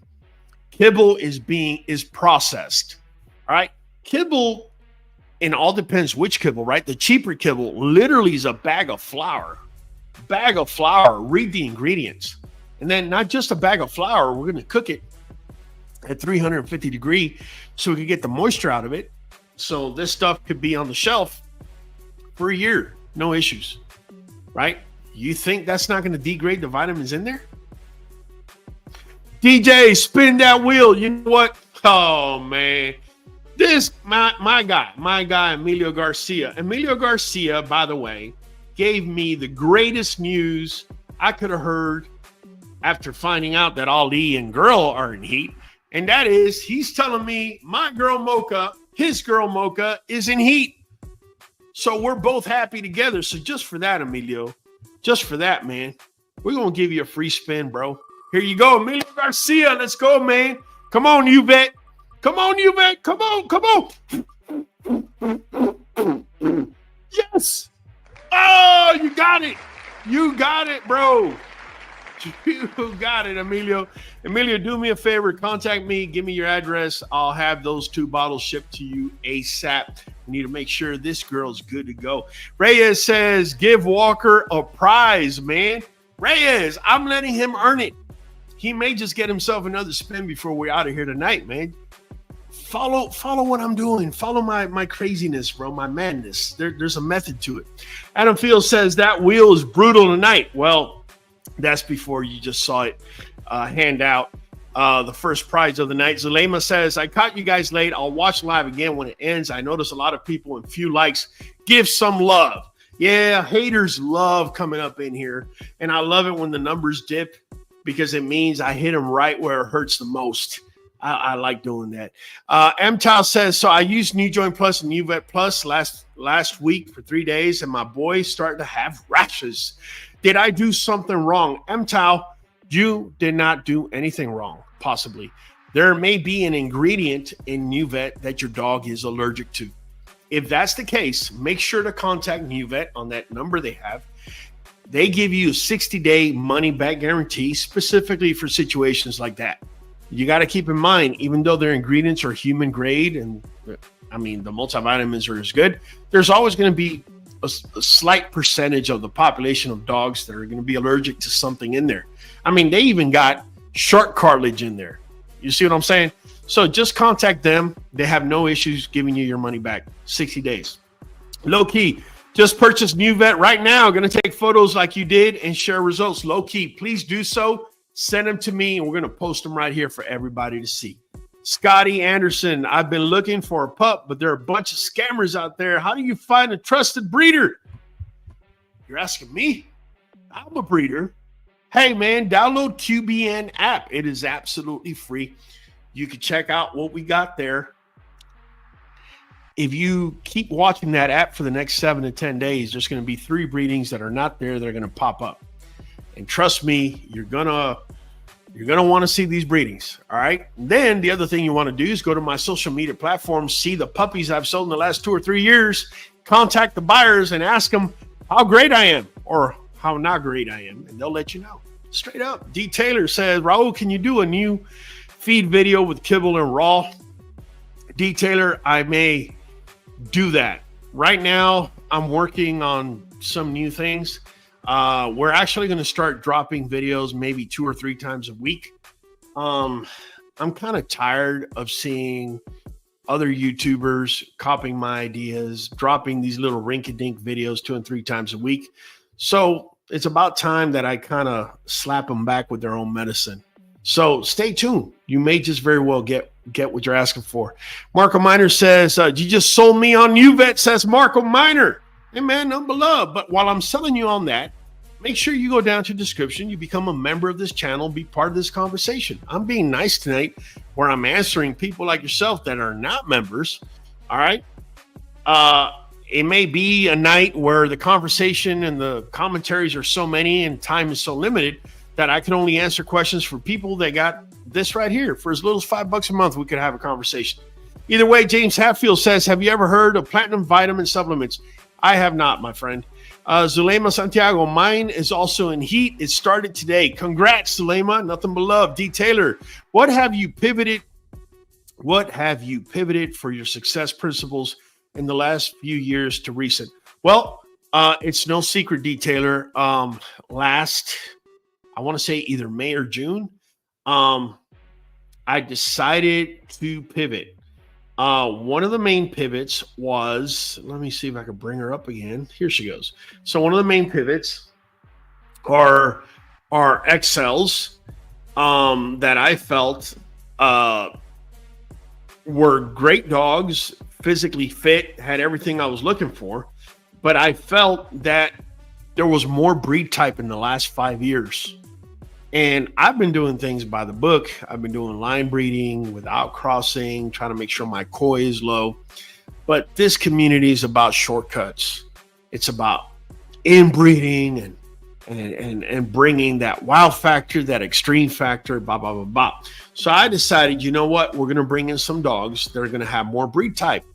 Kibble is processed. All right. Kibble, and all depends which kibble, right? The cheaper kibble literally is a bag of flour. Read the ingredients. And then not just a bag of flour, we're going to cook it at 350 degrees so we can get the moisture out of it. So this stuff could be on the shelf for a year. No issues, right? You think that's not going to degrade the vitamins in there? DJ, spin that wheel. You know what? Oh, man. This my guy, Emilio Garcia. Emilio Garcia, by the way, gave me the greatest news I could have heard after finding out that Ali and Girl are in heat. And that is, he's telling me my girl Mocha, his girl Mocha, is in heat. So we're both happy together. So just for that, Emilio, just for that, man, we're going to give you a free spin, bro. Here you go, Emilio Garcia. Let's go, man. Come on, Nuvet. Come on, Nuvet. Come on, come on. Yes. Oh, you got it. You got it, bro. You got it, Emilio. Emilio, do me a favor. Contact me. Give me your address. I'll have those 2 bottles shipped to you ASAP. We need to make sure this girl's good to go. Reyes says, give Walker a prize, man. Reyes, I'm letting him earn it. He may just get himself another spin before we're out of here tonight, man. Follow what I'm doing. Follow my craziness, bro, my madness. There's a method to it. Adam Fields says, that wheel is brutal tonight. Well, that's before you just saw it hand out the first prize of the night. Zulema says, I caught you guys late. I'll watch live again when it ends. I notice a lot of people and few likes. Give some love. Yeah, haters love coming up in here. And I love it when the numbers dip because it means I hit them right where it hurts the most. I like doing that. MTAL says, so I used NuJoint Plus and Nuvet Plus last week for 3 days, and my boys started to have rashes. Did I do something wrong? MTAL, you did not do anything wrong, possibly. There may be an ingredient in Nuvet that your dog is allergic to. If that's the case, make sure to contact Nuvet on that number they have. They give you a 60-day money-back guarantee specifically for situations like that. You got to keep in mind, even though their ingredients are human grade and, I mean, the multivitamins are as good, there's always going to be a slight percentage of the population of dogs that are going to be allergic to something in there. I mean, they even got shark cartilage in there. You see what I'm saying? So just contact them. They have no issues giving you your money back. 60 days. Low key, just purchase Nuvet right now. Going to take photos like you did and share results. Low key, please do so. Send them to me, and we're going to post them right here for everybody to see. Scotty Anderson, I've been looking for a pup, but there are a bunch of scammers out there. How do you find a trusted breeder? You're asking me? I'm a breeder. Hey, man, download QBN app. It is absolutely free. You can check out what we got there. If you keep watching that app for the next 7 to 10 days, there's going to be 3 breedings that are not there that are going to pop up. And trust me, you're gonna want to see these breedings. All right. And then the other thing you want to do is go to my social media platforms, see the puppies I've sold in the last 2 or 3 years, contact the buyers and ask them how great I am or how not great I am, and they'll let you know. Straight up. D. Taylor says, Raul, can you do a new feed video with kibble and raw? D. Taylor, I may do that. Right now, I'm working on some new things. We're actually going to start dropping videos maybe 2 or 3 times a week. I'm kind of tired of seeing other YouTubers copying my ideas, dropping these little rinky-dink videos 2 and 3 times a week. So it's about time that I kind of slap them back with their own medicine. So stay tuned. You may just very well get what you're asking for. Marco Miner says, you just sold me on Nuvet, says Marco Miner. Hey, man, number love. But while I'm selling you on that, make sure you go down to the description. You become a member of this channel, be part of this conversation. I'm being nice tonight where I'm answering people like yourself that are not members. All right. It may be a night where the conversation and the commentaries are so many and time is so limited that I can only answer questions for people that got this right here. For as little as $5 a month, we could have a conversation. Either way, James Hatfield says, have you ever heard of platinum vitamin supplements? I have not, my friend. Zulema Santiago, mine is also in heat. It started today. Congrats, Zulema. Nothing but love. D. Taylor, what have you pivoted for your success principles in the last few years to recent? Well, it's no secret, D. Taylor. Last, I want to say either May or June, I decided to pivot. One of the main pivots was, let me see if I can bring her up again. Here she goes. So one of the main pivots are XLs that I felt were great dogs, physically fit, had everything I was looking for. But I felt that there was more breed type in the last 5 years. And I've been doing things by the book. I've been doing line breeding without crossing, trying to make sure my koi is low. But this community is about shortcuts. It's about inbreeding and bringing that wow factor, that extreme factor, blah, blah, blah, blah. So I decided, you know what? We're going to bring in some dogs that are going to have more breed type,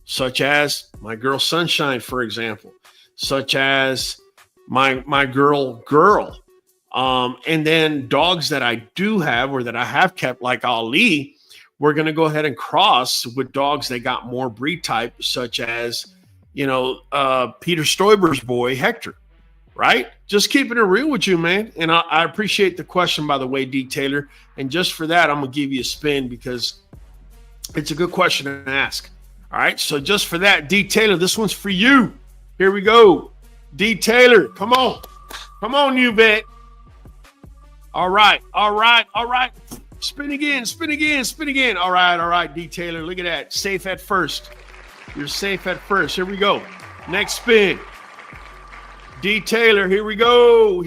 such as my girl Sunshine, for example, such as my girl. And then dogs that I do have or that I have kept, like Ali, we're going to go ahead and cross with dogs that got more breed type, such as, Peter Stoiber's boy, Hector, right? Just keeping it real with you, man. And I appreciate the question, by the way, D. Taylor. And just for that, I'm going to give you a spin because it's a good question to ask. All right. So just for that, D. Taylor, this one's for you. Here we go. D. Taylor, come on. Come on, Nuvet. All right. Spin again. All right, D. Taylor. Look at that. Safe at first. You're safe at first. Here we go. Next spin. D. Taylor. Here we go,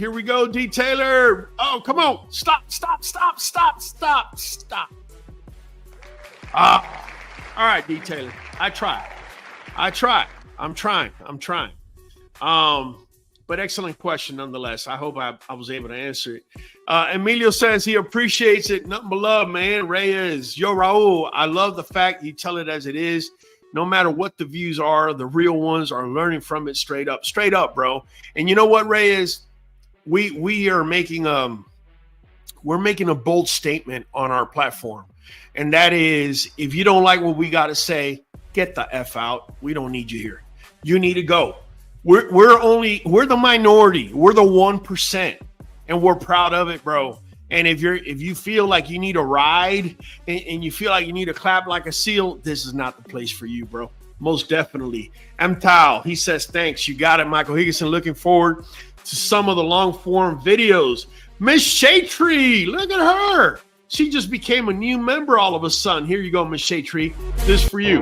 D. Taylor. Oh, come on. Stop. All right, D. Taylor. I try. I'm trying. But excellent question nonetheless. I hope I was able to answer it. Emilio says he appreciates it. Nothing but love, man. Reyes, yo, Raul, I love the fact you tell it as it is. No matter what the views are, the real ones are learning from it straight up, bro. And you know what, Reyes? We are making we're making a bold statement on our platform. And that is, if you don't like what we got to say, get the F out. We don't need you here. You need to go. We're the minority. We're the 1%, and we're proud of it, bro. And if you feel like you need a ride and you feel like you need to clap like a seal, this is not the place for you, bro. Most definitely. Tao, he says, thanks. You got it, Michael Higginson. Looking forward to some of the long form videos. Miss Shaytree, look at her. She just became a new member all of a sudden. Here you go, Miss Shaytree. This for you.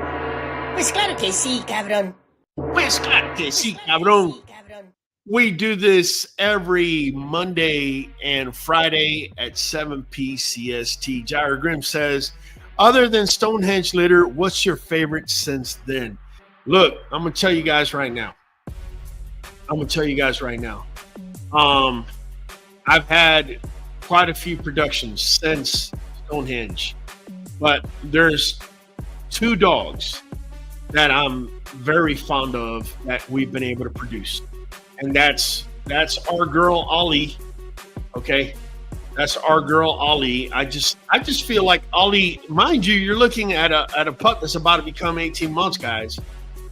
Pues claro que sí, cabrón. Pues claro que sí, cabrón. We do this every Monday and Friday at 7 p. CST. Jair Grimm says, other than Stonehenge litter, what's your favorite since then? Look, I'm going to tell you guys right now. I've had quite a few productions since Stonehenge, but there's 2 dogs that I'm very fond of that we've been able to produce. And that's our girl Ollie. Okay. That's our girl Ollie. I just feel like Ollie, mind you, you're looking at a pup that's about to become 18 months, guys.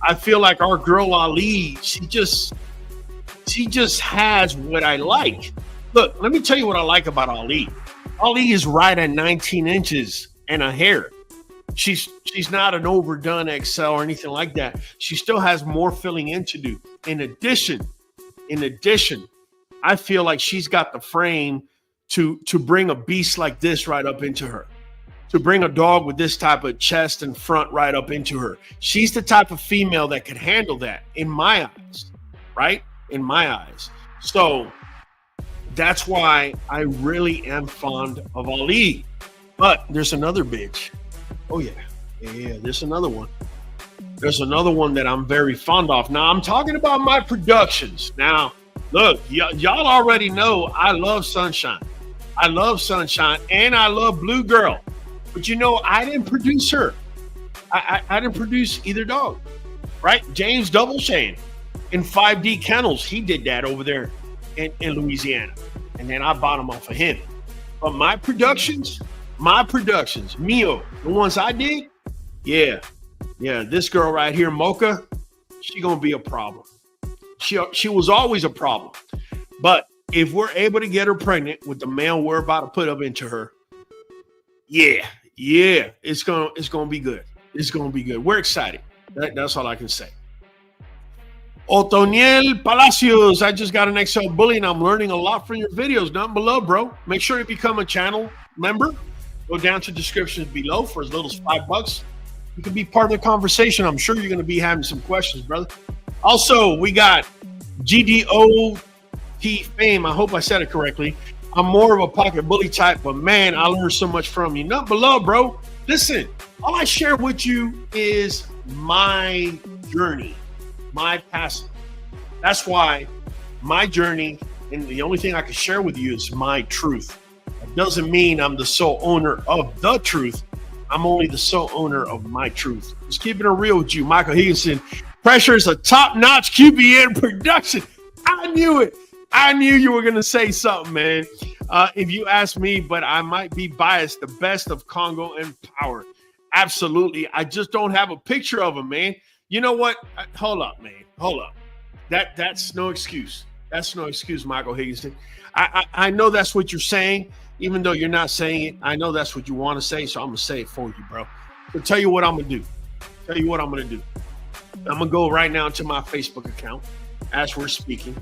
I feel like our girl Ollie, she just has what I like. Look, let me tell you what I like about Ollie. Ollie is right at 19 inches and a hair. She's not an overdone XL or anything like that. She still has more filling in to do. In addition, I feel like she's got the frame to bring a beast like this right up into her, to bring a dog with this type of chest and front right up into her. She's the type of female that can handle that in my eyes, right? In my eyes. So that's why I really am fond of Ali. But there's another bitch. Oh, yeah. There's another one. There's another one that I'm very fond of. Now, I'm talking about my productions. Now, look, y'all already know I love Sunshine. And I love Blue Girl. But, I didn't produce her. I didn't produce either dog, right? James Doubleshane in 5D Kennels, he did that over there in Louisiana. And then I bought them off of him. But my productions, Mio, the ones I did, yeah, this girl right here, Mocha, she gonna be a problem. She was always a problem. But if we're able to get her pregnant with the male we're about to put up into her, yeah, it's gonna be good. It's gonna be good. We're excited. That's all I can say. Otoniel Palacios, I just got an XL Bully and I'm learning a lot from your videos. Nothing below, bro. Make sure you become a channel member. Go down to descriptions below for as little as $5. You can be part of the conversation. I'm sure you're going to be having some questions, brother. Also, we got GDOT Fame. I hope I said it correctly. I'm more of a pocket bully type, but man, I learned so much from you. Nothing but love, bro. Listen, all I share with you is my journey, my passing. That's why my journey, and the only thing I can share with you is my truth. It doesn't mean I'm the sole owner of the truth. I'm only the sole owner of my truth. Just keeping it real with you, Michael Higginson. Pressure is a top-notch QBN production. I knew it. I knew you were going to say something, man. If you ask me, but I might be biased, the best of Congo and Power. Absolutely. I just don't have a picture of him, man. You know what? Hold up, man. Hold up. That's no excuse. That's no excuse, Michael Higginson. I know that's what you're saying, even though you're not saying it. I know that's what you want to say, so I'm going to say it for you, bro. So tell you what I'm going to do. Tell you what I'm going to do. I'm going to go right now to my Facebook account as we're speaking,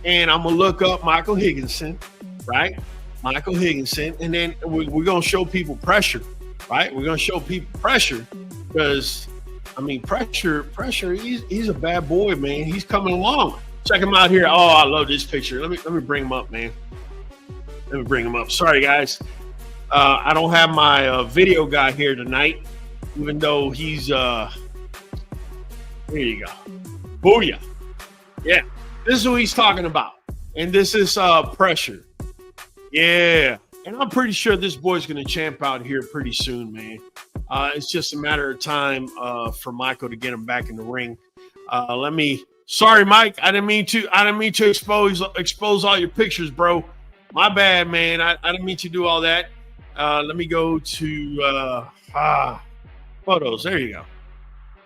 and I'm going to look up Michael Higginson, right? Michael Higginson, and then we're going to show people pressure, right? We're going to show people pressure because, I mean, pressure, he's a bad boy, man. He's coming along. Check him out here. Oh, I love this picture. Let me bring him up, man. Let me bring him up. Sorry, guys. I don't have my video guy here tonight, even though he's here you go. Booyah. Yeah. This is what he's talking about. And this is pressure. Yeah. And I'm pretty sure this boy's going to champ out here pretty soon, man. It's just a matter of time for Michael to get him back in the ring. Sorry, Mike. I didn't mean to expose all your pictures, bro. My bad, man. I didn't mean to do all that. Let me go to photos. There you go.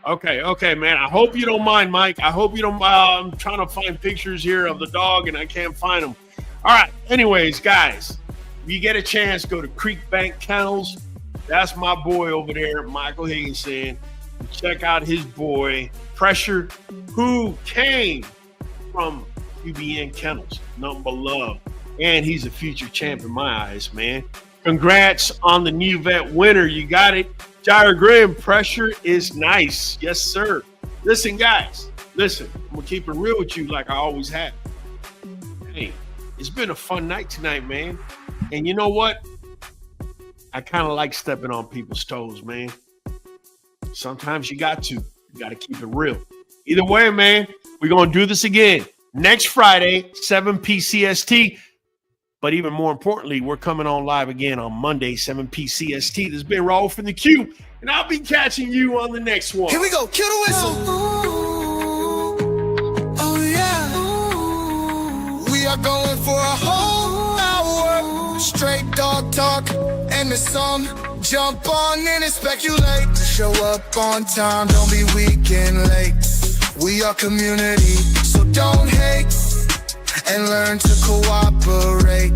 Okay, man. I hope you don't mind, Mike. I hope you don't. I'm trying to find pictures here of the dog, and I can't find them. All right. Anyways, guys, if you get a chance, go to Creek Bank Kennels. That's my boy over there, Michael Higginson. Check out his boy, Pressure, who came from QBN Kennels. Nothing but love. And he's a future champ in my eyes, man. Congrats on the Nuvet winner. You got it. Jair Graham, pressure is nice. Yes, sir. Listen, guys. Listen, I'm going to keep it real with you like I always have. Hey, it's been a fun night tonight, man. And you know what? I kind of like stepping on people's toes, man. Sometimes you got to. You got to keep it real. Either way, man, we're going to do this again next Friday, 7 p.m. But even more importantly, we're coming on live again on Monday, 7 p.m. CST. This has been Raul from the Q, and I'll be catching you on the next one. Here we go. Kill the whistle. Oh, yeah. We are going for a whole hour. Straight dog talk and the song. Jump on in and speculate. Show up on time. Don't be weak and late. We are community, so don't hate. And learn to cooperate.